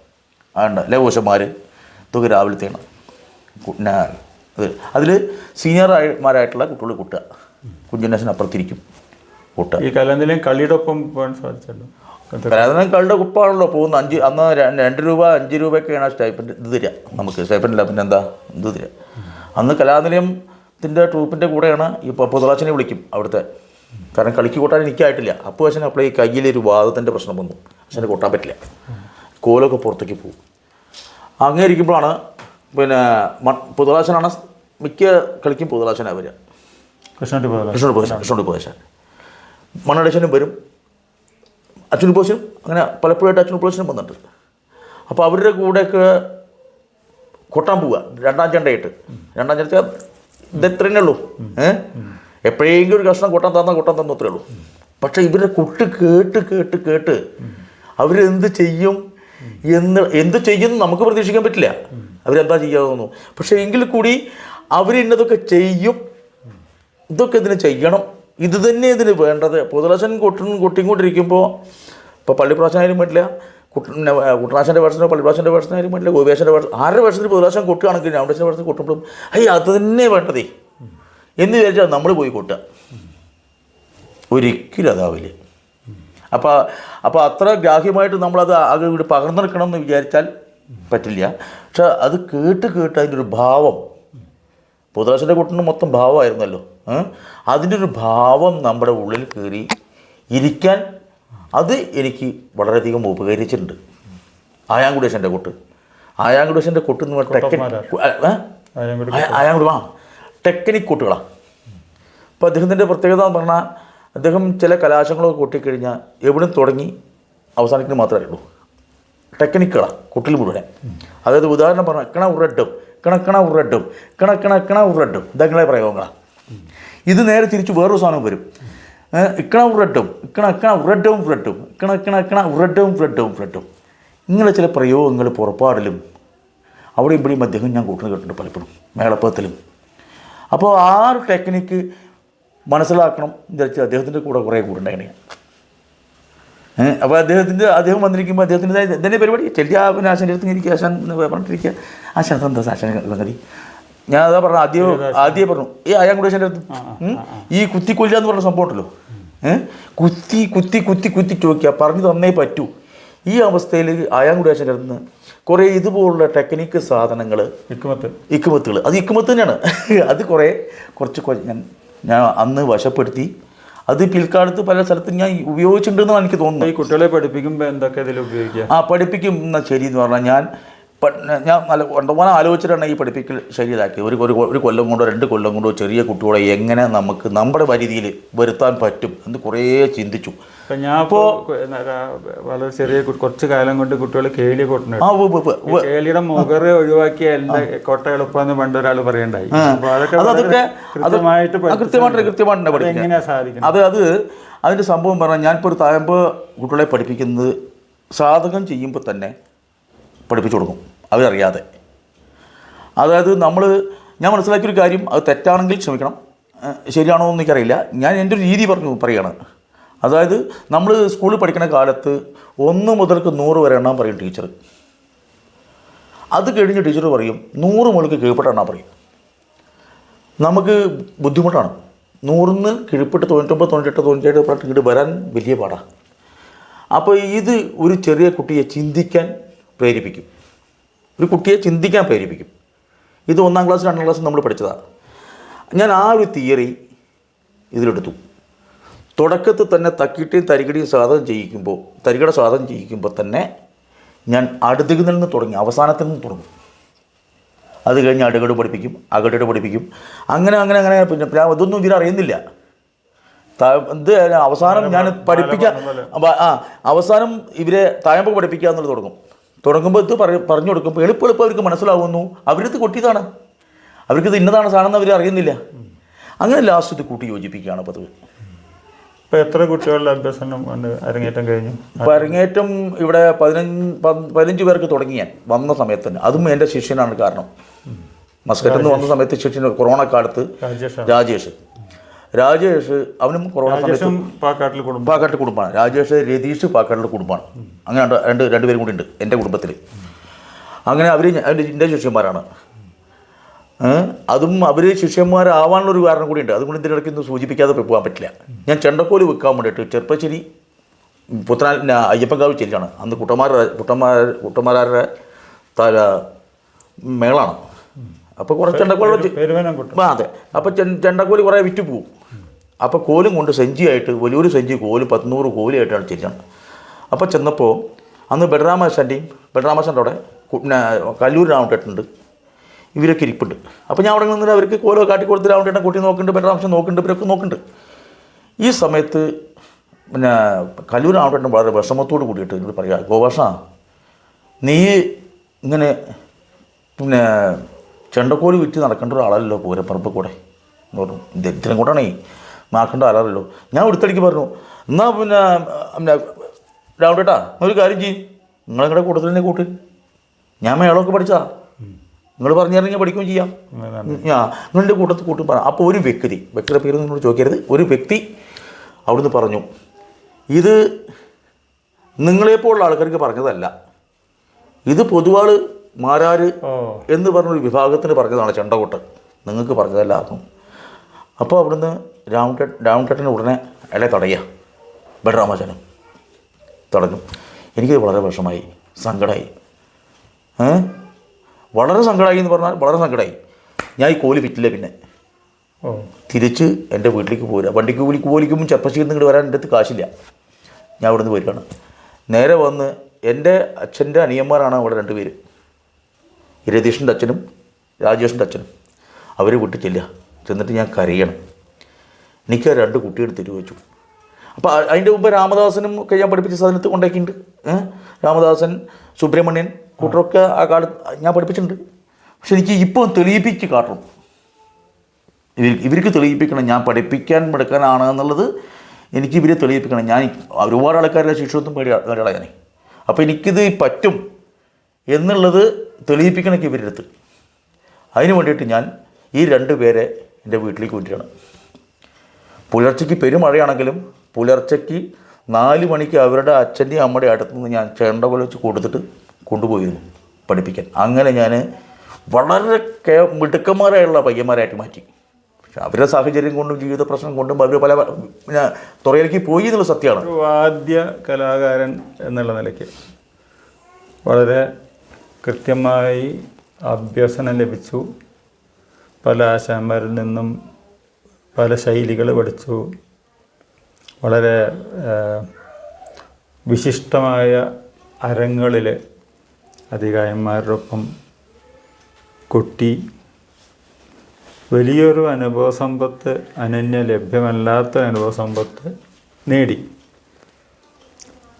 B: അതുണ്ട്. ലഘോഷന്മാർ ഇതൊക്കെ രാവിലത്തെയാണ്. അതിൽ സീനിയർമാരായിട്ടുള്ള കുട്ടികൾ കൊട്ടുക, കുഞ്ചിനേശൻ അപ്പുറത്തിരിക്കും കൊട്ടുക.
A: ഈ കലാനിലയം കളിയുടെ ഒപ്പം പോകാൻ സാധിച്ചല്ലോ.
B: കലാനിലയം കളിയുടെ ഒപ്പമാണല്ലോ പോകുന്നത്. അന്ന് 2 രൂപ 5 രൂപയൊക്കെയാണ് സ്റ്റൈപ്പൻഡ് ഇത് തരിക നമുക്ക്. സ്റ്റൈപ്പൻഡില്ല പിന്നെ എന്താ ഇത് തരിക. അന്ന് കലാനിലയത്തിൻ്റെ ട്രൂപ്പിൻ്റെ കൂടെയാണ് ഈ പൊതുവാച്ചനെ വിളിക്കും അവിടുത്തെ. കാരണം കളിക്ക് കൊട്ടാൻ എനിക്കായിട്ടില്ല. അപ്പോൾ അച്ഛൻ അപ്പോൾ ഈ കയ്യിലൊരു വാദത്തിൻ്റെ പ്രശ്നം വന്നു. അച്ഛനെ കൊട്ടാൻ പറ്റില്ല, കോലൊക്കെ പുറത്തേക്ക് പോകും. അങ്ങനെ ഇരിക്കുമ്പോഴാണ് പിന്നെ പൊതുവാച്ചനാണ് മിക്ക കളിക്കും പൊതുവാച്ചനാണ് വരിക. കൃഷ്ണോട് പോയശാൻ മണ്ണടച്ചനും വരും, അച്ഛനും പോശനും അങ്ങനെ പലപ്പോഴായിട്ട് അച്ഛനും പോശനും വന്നിട്ടുണ്ട്. അപ്പോൾ അവരുടെ കൂടെയൊക്കെ കൊട്ടാൻ പോവുക രണ്ടാം ചെണ്ടയായിട്ട്. രണ്ടാം ചെണ്ട ഇതെത്രേ ഉള്ളൂ. എപ്പോഴെങ്കിലും ഒരു കഷ്ണം കൊട്ടാൻ തന്നു അത്രേ ഉള്ളൂ. പക്ഷേ ഇവരുടെ കൊട്ട് കേട്ട് അവരെന്ത് ചെയ്യും എന്ത് ചെയ്യുന്നു നമുക്ക് പ്രതീക്ഷിക്കാൻ പറ്റില്ല. അവരെന്താ ചെയ്യാമെന്നു. പക്ഷേ എങ്കിൽ കൂടി അവരിന്നതൊക്കെ ചെയ്യും. ഇതൊക്കെ ഇതിന് ചെയ്യണം, ഇത് തന്നെ ഇതിന് വേണ്ടത്. പൊതുരാശൻ കൊട്ടിക്കൊണ്ടിരിക്കുമ്പോൾ ഇപ്പോൾ പള്ളിപ്രാശനായാലും പറ്റില്ല, കുട്ടനാശൻ്റെ വേഷനോ പള്ളിപ്രാശൻ്റെ വേഷനായാലും പറ്റില്ല, ഗോപിയാശൻ്റെ വേഷം ആരുടെ വേഷത്തിന് പൊതുരാശൻ കൊട്ടുകയാണെങ്കിൽ രാമേശൻ്റെ വേഷത്തിന് കൊട്ടുമ്പോഴും അത് തന്നെ വേണ്ടതേ എന്ന് വിചാരിച്ചാൽ നമ്മൾ പോയി കൊട്ടുക. ഒരിക്കലും അതാവില്ല. അപ്പോൾ അത്ര ഗ്രാഹ്യമായിട്ട് നമ്മളത് ആകെ ഇവിടെ പകർന്നെടുക്കണം എന്ന് വിചാരിച്ചാൽ പറ്റില്ല. പക്ഷെ അത് കേട്ട് അതിൻ്റെ ഒരു ഭാവം, പൊതുരാശൻ്റെ കൊട്ടിന് മൊത്തം ഭാവമായിരുന്നല്ലോ. അതിൻ്റെ ഒരു ഭാവം നമ്മുടെ ഉള്ളിൽ കയറി ഇരിക്കാൻ അത് എനിക്ക് വളരെയധികം ഉപകരിച്ചിട്ടുണ്ട്. ആയാങ്കുടേശൻ്റെ കൊട്ട് എന്ന് പറഞ്ഞാൽ ടെക്നിക് കൊട്ടുകളാണ്. അപ്പോൾ അദ്ദേഹത്തിൻ്റെ പ്രത്യേകത എന്ന് പറഞ്ഞാൽ അദ്ദേഹം ചില കലാശങ്ങളൊക്കെ കൊട്ടിക്കഴിഞ്ഞാൽ എവിടുന്ന് തുടങ്ങി അവസാനിക്കുന്നത് മാത്രമേ ഉള്ളൂ. ടെക്നിക്കുകളാണ് കൊട്ടിൽ മുഴുവൻ. അതായത് ഉദാഹരണം പറഞ്ഞാൽ കണ ഉറട്ടും ഇതങ്ങളെ പ്രയോഗങ്ങളാണ്. ഇത് നേരെ തിരിച്ച് വേറൊരു സാധനം വരും. ഇക്കണ ഉറട്ടും ഇങ്ങനെ ചില പ്രയോഗങ്ങൾ പുറപ്പാടിലും അവിടെ ഇവിടെയും അദ്ദേഹം ഞാൻ കൂട്ടുന്ന കേട്ടിട്ടുണ്ട് പലപ്പോഴും മേളപ്പത്തിലും. അപ്പോൾ ആ ഒരു ടെക്നിക്ക് മനസ്സിലാക്കണം വിചാരിച്ച് അദ്ദേഹത്തിൻ്റെ കൂടെ കുറേ കൂടുണ്ടായിരുന്നു. അപ്പോൾ അദ്ദേഹം വന്നിരിക്കുമ്പോൾ അദ്ദേഹത്തിൻ്റെ ഇതന്നെ പരിപാടി ചെല്ലിയ പിന്നെ ആശാൻ്റെ അടുത്ത് ഇരിക്കുക, ആശാൻ പറഞ്ഞിട്ടിരിക്കുക. ആശാൻ എന്താ ആശാൻ സംഗതി ഞാൻ അതാ പറഞ്ഞു ആദ്യമേ പറഞ്ഞു ഈ ആയാങ്കുടേശൻ്റെ അടുത്ത് ഈ കുത്തിക്കൊല്ലുക എന്ന് പറഞ്ഞ സംഭവം ഉണ്ടല്ലോ. കുത്തി ചോദിക്കുക പറഞ്ഞു തന്നേ പറ്റൂ. ഈ അവസ്ഥയിൽ ആയാങ്കുടേശൻ്റെ അടുത്ത് നിന്ന് കുറേ ഇതുപോലുള്ള ടെക്നിക്ക് സാധനങ്ങൾ ഇക്കുമത്തുകൾ അത് ഇക്കുമത്ത് തന്നെയാണ്. അത് കുറച്ച് ഞാൻ അന്ന് വശപ്പെടുത്തി അത് പിൽക്കാലത്ത് പല സ്ഥലത്തും ഞാൻ ഉപയോഗിച്ചിട്ടുണ്ടെന്നാണ് എനിക്ക് തോന്നുന്നത്.
A: ഈ കുട്ടികളെ പഠിപ്പിക്കുമ്പോൾ എന്തൊക്കെ ഇതിൽ ഉപയോഗിക്കുക?
B: പഠിപ്പിക്കും എന്നാൽ ശരി എന്ന് പറഞ്ഞാൽ ഞാൻ ഞാൻ നല്ല കണ്ടമാനം ആലോചിച്ചിട്ടാണ് ഈ പഠിപ്പിക്കൽ ശൈലിയിലാക്കി. ഒരു കൊല്ലം കൊണ്ടോ 2 കൊല്ലം കൊണ്ടോ ചെറിയ കുട്ടികളെ എങ്ങനെ നമുക്ക് നമ്മുടെ പരിധിയിൽ വരുത്താൻ പറ്റും എന്ന് കുറേ ചിന്തിച്ചു.
A: ഞാൻ ഇപ്പോൾ വളരെ ചെറിയ കുറച്ച് കാലം കൊണ്ട് കുട്ടികൾ കേളി കൊട്ടുന്നു. കേളിയുടെ മുഖറ് ഒഴിവാക്കിയ എല്ലാ കൊട്ട എളുപ്പമെന്ന് പണ്ടൊരാൾ പറയണ്ടായി.
B: അതൊക്കെ കൃത്യമായിട്ട്
A: എങ്ങനെയാ സാധിക്കും?
B: അത് അതിൻ്റെ സംഭവം പറഞ്ഞാൽ ഞാനിപ്പോൾ ഒരു തായമ്പ് കുട്ടികളെ പഠിപ്പിക്കുന്നത് സാധകം ചെയ്യുമ്പോൾ തന്നെ പഠിപ്പിച്ചു കൊടുക്കും, അവരറിയാതെ. അതായത് ഞാൻ മനസ്സിലാക്കിയൊരു കാര്യം, അത് തെറ്റാണെങ്കിൽ ക്ഷമിക്കണം, ശരിയാണോ എന്ന് എനിക്കറിയില്ല. ഞാൻ എൻ്റെ ഒരു രീതി പറയുകയാണ്. അതായത് നമ്മൾ സ്കൂളിൽ പഠിക്കുന്ന കാലത്ത് 1 മുതൽക്ക് 100 വരെ എണ്ണാൻ പറയും ടീച്ചർ. അത് കഴിഞ്ഞ് ടീച്ചർ പറയും 100 മുതൽക്ക് കീഴ്പ്പെട്ട് എണ്ണാൻ പറയും. നമുക്ക് ബുദ്ധിമുട്ടാണ്. 100-ന്ന് കീഴ്പ്പെട്ട് 99, 98, 97 പറഞ്ഞിട്ട് വരാൻ വലിയ പാടാണ്. അപ്പോൾ ഇത് ഒരു ചെറിയ കുട്ടിയെ ചിന്തിക്കാൻ പ്രേരിപ്പിക്കും. ഇത് 1-ാം ക്ലാസ് 2-ാം ക്ലാസ് നമ്മൾ പഠിച്ചതാണ്. ഞാൻ ആ ഒരു തിയറി ഇതിലെടുത്തു. തുടക്കത്തിൽ തന്നെ തക്കിട്ടയും തരികടയും തരികട സാധനം ചെയ്യിക്കുമ്പോൾ തന്നെ ഞാൻ അടുതിൽ നിന്ന് തുടങ്ങി, അവസാനത്തിൽ നിന്ന് തുടങ്ങും. അത് കഴിഞ്ഞ് അടുകട് പഠിപ്പിക്കും, അകടട് പഠിപ്പിക്കും. അങ്ങനെ പിന്നെ ഇതൊന്നും ഇവരറിയുന്നില്ല. അവസാനം ഞാൻ പഠിപ്പിക്കാൻ അവസാനം ഇവരെ തായമ്പ് പഠിപ്പിക്കുക എന്നുള്ളത് തുടങ്ങുമ്പോൾ ഇത് പറഞ്ഞു കൊടുക്കുമ്പോൾ എളുപ്പം അവർക്ക് മനസ്സിലാവുന്നു. അവരിത് കൊട്ടിയതാണ്, അവർക്കിത് ഇന്നതാണ് സാധനം എന്ന് അവർ അറിയുന്നില്ല. അങ്ങനെ ലാസ്റ്റ് ഇത് കൂട്ടി യോജിപ്പിക്കുകയാണ് പതിവ്.
A: ഇപ്പോൾ എത്ര കുട്ടികളുടെ അഭ്യസനം അരങ്ങേറ്റം കഴിഞ്ഞു?
B: അപ്പോൾ അരങ്ങേറ്റം ഇവിടെ 15 പേർക്ക് തുടങ്ങി ഞാൻ വന്ന സമയത്ത് തന്നെ. അതും എൻ്റെ ശിഷ്യനാണ് കാരണം. മസ്കറ്റിൽ നിന്ന് വന്ന സമയത്ത് ശിഷ്യൻ കൊറോണ കാലത്ത് രാജേഷ് അവനും കൊറോണ സമയത്ത് പാക്കാട്ടിൽ കുടുംബമാണ്. രാജേഷ് രതീഷ് പാക്കാട്ടിലെ കുടുംബമാണ്. അങ്ങനെ രണ്ടുപേരും കൂടി ഉണ്ട് എൻ്റെ കുടുംബത്തിൽ. അങ്ങനെ അവർ എൻ്റെ ശിഷ്യന്മാരാണ്. അതും അവർ ശിഷ്യന്മാരാവാനുള്ളൊരു കാരണം കൂടിയുണ്ട്. അതുകൊണ്ട് ഇതിൻ്റെ ഇടയ്ക്ക് ഒന്നും സൂചിപ്പിക്കാതെ പോകാൻ പറ്റില്ല. ഞാൻ ചെണ്ടക്കോല് വെക്കാൻ വേണ്ടിയിട്ട് ചെറുപ്പശ്ശേരി അയ്യപ്പൻകാവ് ചെല്ലാണ്. അന്ന് കുട്ടന്മാരുടെ മേളാണ്. അപ്പോൾ കുറച്ച് ചെണ്ടക്കോല് അതെ. അപ്പോൾ ചെണ്ടക്കോല് കുറേ വിറ്റ് പോവും. അപ്പോൾ കോലും കൊണ്ട് സഞ്ചിയായിട്ട് വലിയൊരു സഞ്ചി കോലും 100 കോലുമായിട്ടാണ് ചെല്ലാണ്. അപ്പോൾ ചെന്നപ്പോൾ അന്ന് ബലരാമാശാൻ്റെയും അവിടെ കല്ലൂർ രാമട്ടേട്ടുണ്ട്, ഇവരൊക്കെ ഇരിപ്പുണ്ട്. അപ്പോൾ ഞാൻ അവിടെ നിന്നിട്ട് അവർക്ക് കോലോ കാട്ടിക്കൊടുത്ത് രാമട്ടേട്ടൻ കൂട്ടി നോക്കുന്നുണ്ട്, ബലരാമാശൻ നോക്കുന്നുണ്ട്, ഇവരൊക്കെ നോക്കുന്നുണ്ട്. ഈ സമയത്ത് പിന്നെ കല്ലൂർ രാമട്ടേട്ടൻ വളരെ വിഷമത്തോട് കൂടിയിട്ട് എന്നോട് പറയുക, ഗോപാഷ നീ ഇങ്ങനെ പിന്നെ ചെണ്ടക്കോല് വിറ്റ് നടക്കേണ്ട ഒരാളല്ലോ പൂരപ്പറമ്പ് കൂടെ എന്ന് പറഞ്ഞു. ദരിദ്രം കൂട്ടാണേ മാക്കേണ്ട ആളല്ലോ. ഞാൻ എടുത്തടിക്ക് പറഞ്ഞു, എന്നാൽ പിന്നെ രാമട്ടേട്ടാ ഒരു കാര്യം ചെയ്യും, നിങ്ങളെങ്ങളുടെ കൂട്ടത്തിൽ തന്നെ കൂട്ട്, ഞാൻ മേളമൊക്കെ പഠിച്ചതാ, നിങ്ങൾ പറഞ്ഞിറങ്ങി പഠിക്കുകയും ചെയ്യാം, നിങ്ങളുടെ കൂട്ടത്തിൽ കൂട്ടും പറയാം. അപ്പോൾ ഒരു വ്യക്തിയുടെ പേര് നിങ്ങളോട് ചോദിക്കരുത്, ഒരു വ്യക്തി അവിടുന്ന് പറഞ്ഞു, ഇത് നിങ്ങളെപ്പോലുള്ള ആൾക്കാർക്ക് പറഞ്ഞതല്ല, ഇത് പൊതുവാൾ മാരാര് എന്ന് പറഞ്ഞൊരു വിഭാഗത്തിന് പറഞ്ഞതാണ് ചെണ്ടകൊട്ട്, നിങ്ങൾക്ക് പറഞ്ഞതല്ല ആക്കും. അപ്പോൾ അവിടുന്ന് രാമട്ടേട്ടന് ഉടനെ അയാളെ തടയുക, ബലരാമാശാനും തടഞ്ഞു. എനിക്കത് വളരെ വിഷമായി, സങ്കടമായി. വളരെ സങ്കടമായി എന്ന് പറഞ്ഞാൽ വളരെ സങ്കടമായി. ഞാൻ ഈ കോല് വിറ്റില്ല. പിന്നെ തിരിച്ച് എൻ്റെ വീട്ടിലേക്ക് പോരുക. വണ്ടിക്ക് കൂലിക്കുമ്പോൾ ചെപ്പശ്ശേരി ഇങ്ങോട്ട് വരാൻ എൻ്റെ അടുത്ത് കാശില്ല. ഞാൻ അവിടെ നിന്ന് വരികയാണ്. നേരെ വന്ന് എൻ്റെ അച്ഛൻ്റെ അനിയന്മാരാണ് അവിടെ 2 പേര്, രതീഷിൻ്റെ അച്ഛനും രാജേഷിൻ്റെ അച്ഛനും. അവർ വീട്ടിൽ ചെന്നിട്ട് ഞാൻ കരയണം. എനിക്ക് 2 കുട്ടികൾ വെച്ചു. അപ്പോൾ അതിൻ്റെ മുമ്പ് രാമദാസനും ഒക്കെ ഞാൻ പഠിപ്പിച്ച സാധനത്ത് കൊണ്ടാക്കിയിട്ടുണ്ട്. രാമദാസൻ, സുബ്രഹ്മണ്യൻ കൂട്ടരൊക്കെ ആ കാലത്ത് ഞാൻ പഠിപ്പിച്ചിട്ടുണ്ട്. പക്ഷെ എനിക്ക് ഇപ്പോൾ തെളിയിപ്പിച്ച് കാട്ടണം, ഇവർക്ക് തെളിയിപ്പിക്കണം ഞാൻ പഠിപ്പിക്കാൻ എടുക്കാനാണ് എന്നുള്ളത്. എനിക്ക് ഇവരെ തെളിയിപ്പിക്കണം. ഞാൻ ഒരുപാട് ആൾക്കാരുടെ ശിക്ഷയൊന്നും പേടിയാളാണ് ഞാൻ. അപ്പോൾ എനിക്കിത് പറ്റും എന്നുള്ളത് തെളിയിപ്പിക്കണമെങ്കിൽ ഇവരുടെ അടുത്ത്. അതിന് വേണ്ടിയിട്ട് ഞാൻ ഈ 2 പേരെ എൻ്റെ വീട്ടിലേക്ക് കൊണ്ടുവരികയാണ്. പുലർച്ചയ്ക്ക് പെരുമഴയാണെങ്കിലും പുലർച്ചയ്ക്ക് 4 മണിക്ക് അവരുടെ അച്ഛൻ്റെയും അമ്മയുടെയും അടുത്ത് നിന്ന് ഞാൻ ചെണ്ടകൊല വെച്ച് കൊടുത്തിട്ട് കൊണ്ടുപോയിരുന്നു പഠിപ്പിക്കാൻ. അങ്ങനെ ഞാൻ വളരെ മിടുക്കന്മാരായുള്ള പയ്യന്മാരായിട്ട് മാറ്റി. പക്ഷെ അവരുടെ സാഹചര്യം കൊണ്ടും ജീവിത പ്രശ്നം കൊണ്ടും അവർ പല പിന്നെ തുറയിലേക്ക് പോയി എന്നുള്ള സത്യമാണ്.
A: ഒരു വാദ്യ കലാകാരൻ എന്നുള്ള നിലയ്ക്ക് വളരെ കൃത്യമായി അഭ്യസനം ലഭിച്ചു. പല ആശാന്മാരിൽ നിന്നും പല ശൈലികൾ പഠിച്ചു. വളരെ വിശിഷ്ടമായ അരങ്ങളിൽ അധികായന്മാരുടെ ഒപ്പം കൊട്ടി വലിയൊരു അനുഭവ സമ്പത്ത്, അനന്യ ലഭ്യമല്ലാത്ത അനുഭവ സമ്പത്ത് നേടി.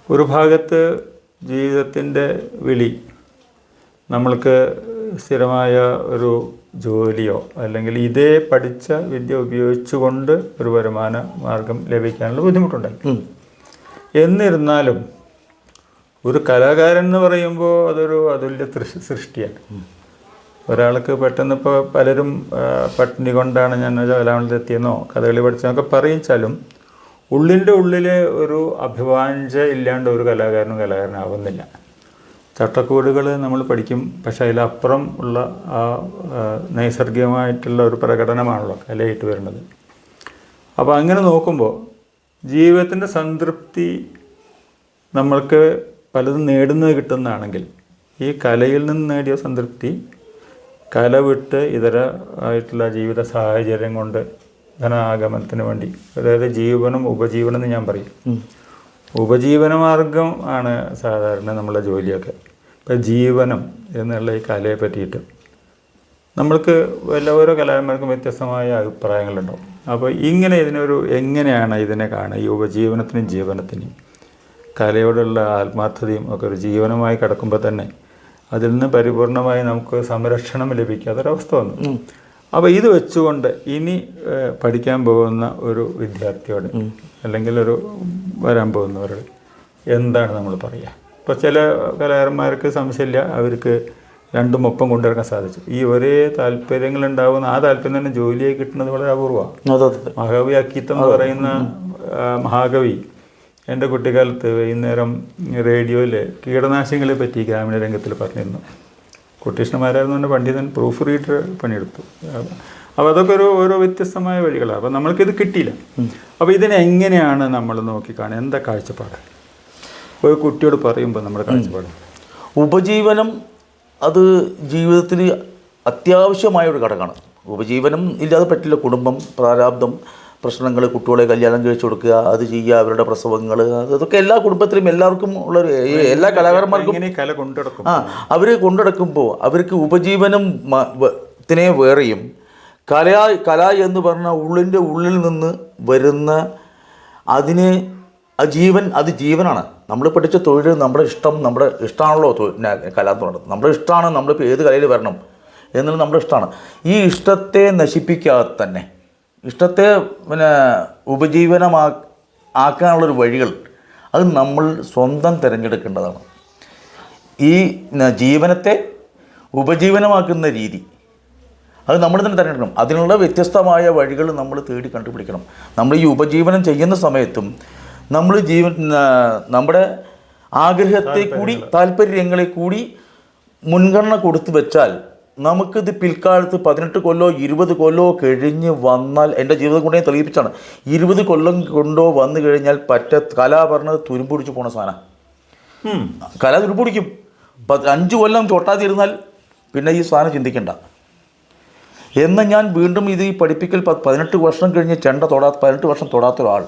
A: ഒരു ഭാഗത്ത് ജീവിതത്തിൻ്റെ വിളി, നമ്മൾക്ക് സ്ഥിരമായ ഒരു ജോലിയോ അല്ലെങ്കിൽ ഇതേ പഠിച്ച വിദ്യ ഉപയോഗിച്ചുകൊണ്ട് ഒരു വരുമാന മാർഗം ലഭിക്കാനുള്ള ബുദ്ധിമുട്ടുണ്ടായി. എന്നിരുന്നാലും ഒരു കലാകാരൻ എന്ന് പറയുമ്പോൾ അതൊരു അതുല്യ സൃഷ്ടിയാണ്. ഒരാൾക്ക് പെട്ടെന്ന് ഇപ്പോൾ പലരും പട്ടിണി കൊണ്ടാണ് ഞാൻ കലാമണ്ഡലത്തിലെത്തിയെന്നോ കഥകളി പഠിച്ചെന്നൊക്കെ പറയിച്ചാലും ഉള്ളിൻ്റെ ഉള്ളിൽ ഒരു അഭിവാഞ്ച ഇല്ലാണ്ട് ഒരു കലാകാരനാവുന്നില്ല. ചട്ടക്കൂടുകൾ നമ്മൾ പഠിക്കും, പക്ഷെ അതിലപ്പുറം ഉള്ള ആ നൈസർഗികമായിട്ടുള്ള ഒരു പ്രകടനമാണല്ലോ കലയായിട്ട് വരുന്നത്. അപ്പോൾ അങ്ങനെ നോക്കുമ്പോൾ ജീവിതത്തിൻ്റെ സംതൃപ്തി നമ്മൾക്ക് പലതും നേടുന്നത് കിട്ടുന്നതാണെങ്കിൽ ഈ കലയിൽ നിന്ന് നേടിയ സംതൃപ്തി കല വിട്ട് ഇതര ആയിട്ടുള്ള ജീവിത സാഹചര്യം കൊണ്ട് ധനാഗമനത്തിന് വേണ്ടി, അതായത് ജീവനം ഉപജീവനം എന്ന് ഞാൻ പറയും. ഉപജീവനമാർഗം ആണ് സാധാരണ നമ്മളെ ജോലിയൊക്കെ. ഇപ്പം ജീവനം എന്നുള്ള ഈ കലയെ പറ്റിയിട്ട് നമ്മൾക്ക് ഓരോ കലാകാരന്മാർക്കും വ്യത്യസ്തമായ അഭിപ്രായങ്ങളുണ്ടാവും. അപ്പോൾ ഇങ്ങനെ എങ്ങനെയാണ് ഇതിനെ കാണുക, ഈ ഉപജീവനത്തിനും ജീവനത്തിനും കലയോടുള്ള ആത്മാർത്ഥതയും ഒക്കെ ഒരു ജീവനമായി കിടക്കുമ്പോൾ തന്നെ അതിൽ നിന്ന് പരിപൂർണമായി നമുക്ക് സംരക്ഷണം ലഭിക്കാത്തൊരവസ്ഥ വന്നു. അപ്പോൾ ഇത് വെച്ചുകൊണ്ട് ഇനി പഠിക്കാൻ പോകുന്ന ഒരു വിദ്യാർത്ഥിയോട് അല്ലെങ്കിൽ ഒരു വരാൻ പോകുന്നവരോട് എന്താണ് നമ്മൾ പറയുക? ഇപ്പോൾ ചില കലാകാരന്മാർക്ക് സംശയമില്ല, അവർക്ക് രണ്ടും ഒപ്പം കൊണ്ടുവരാൻ സാധിച്ചു. ഈ ഒരേ താല്പര്യങ്ങളുണ്ടാവുന്ന ആ താല്പര്യം തന്നെ ജോലിയായി കിട്ടുന്നത് വളരെ അപൂർവമാണ്. മഹാകവി അക്കീത്തം എന്ന് പറയുന്ന മഹാകവി എൻ്റെ കുട്ടിക്കാലത്ത് വൈകുന്നേരം റേഡിയോയിൽ കീടനാശിനികളെ പറ്റി ഗ്രാമീണ രംഗത്തിൽ പറഞ്ഞിരുന്നു. കുട്ടീഷ്ണന്മാരായിരുന്നു എൻ്റെ പണ്ഡിതൻ, പ്രൂഫ് റീഡർ പണിയെടുത്തു. അപ്പോൾ അതൊക്കെ ഓരോ വ്യത്യസ്തമായ വഴികളാണ്. അപ്പോൾ നമ്മൾക്കിത് കിട്ടിയില്ല. അപ്പോൾ ഇതിനെങ്ങനെയാണ് നമ്മൾ നോക്കിക്കാണുക? എന്താ കാഴ്ചപ്പാട് ഒരു കുട്ടിയോട് പറയുമ്പോൾ നമ്മുടെ കാഴ്ചപ്പാട്?
B: ഉപജീവനം അത് ജീവിതത്തിൽ അത്യാവശ്യമായൊരു ഘടകമാണ്. ഉപജീവനം ഇല്ലാതെ പറ്റില്ല. കുടുംബം, പ്രാരാബ്ദം, പ്രശ്നങ്ങൾ, കുട്ടികളെ കല്യാണം കഴിച്ചു കൊടുക്കുക, അത് ചെയ്യുക, അവരുടെ പ്രസവങ്ങൾ, അതൊക്കെ എല്ലാ കുടുംബത്തിലും എല്ലാവർക്കും ഉള്ളൊരു, എല്ലാ കലാകാരന്മാർക്കും
A: കല കൊണ്ടുനടക്കും.
B: അവർ കൊണ്ടുനടക്കുമ്പോൾ അവർക്ക് ഉപജീവനത്തിനെ വേറെയും കല എന്ന് പറഞ്ഞാൽ ഉള്ളിൻ്റെ ഉള്ളിൽ നിന്ന് വരുന്ന അതിന് അത് ജീവനാണ്. നമ്മൾ പഠിച്ച തൊഴിൽ നമ്മുടെ ഇഷ്ടമാണല്ലോ കല എന്ന് പറയുന്നത്. നമ്മുടെ ഇഷ്ടമാണ്, നമ്മളിപ്പോൾ ഏത് കലയിൽ വരണം എന്നുള്ളത് നമ്മുടെ ഇഷ്ടമാണ്. ഈ ഇഷ്ടത്തെ നശിപ്പിക്കാതെ തന്നെ ഇഷ്ടത്തെ ആക്കാനുള്ളൊരു വഴികൾ അത് നമ്മൾ സ്വന്തം തിരഞ്ഞെടുക്കേണ്ടതാണ്. ഈ ജീവനത്തെ ഉപജീവനമാക്കുന്ന രീതി അത് നമ്മൾ തന്നെ തിരഞ്ഞെടുക്കണം. അതിനുള്ള വ്യത്യസ്തമായ വഴികൾ നമ്മൾ തേടി കണ്ടുപിടിക്കണം. നമ്മൾ ഈ ഉപജീവനം ചെയ്യുന്ന സമയത്തും നമ്മൾ നമ്മുടെ ആഗ്രഹത്തെ കൂടി താല്പര്യങ്ങളെ കൂടി മുൻഗണന കൊടുത്തു വെച്ചാൽ നമുക്കിത് പിൽക്കാലത്ത് 18 കൊല്ലോ 20 കൊല്ലോ കഴിഞ്ഞ് വന്നാൽ, എൻ്റെ ജീവിതം കൊണ്ടേ തെളിയിപ്പിച്ചാണ്, 20 കൊല്ലം കൊണ്ടോ വന്നു കഴിഞ്ഞാൽ കല പറഞ്ഞത് തുരുമ്പൊടിച്ച് പോണ സാധനം. കല തുരുമ്പൊടിക്കും. 5 കൊല്ലം ചൊട്ടാതിരുന്നാൽ പിന്നെ ഈ സാധനം ചിന്തിക്കണ്ട. എന്നാൽ ഞാൻ വീണ്ടും ഇത് ഈ പഠിപ്പിക്കൽ 18 വർഷം കഴിഞ്ഞ് 18 വർഷം തൊടാത്ത ഒരാൾ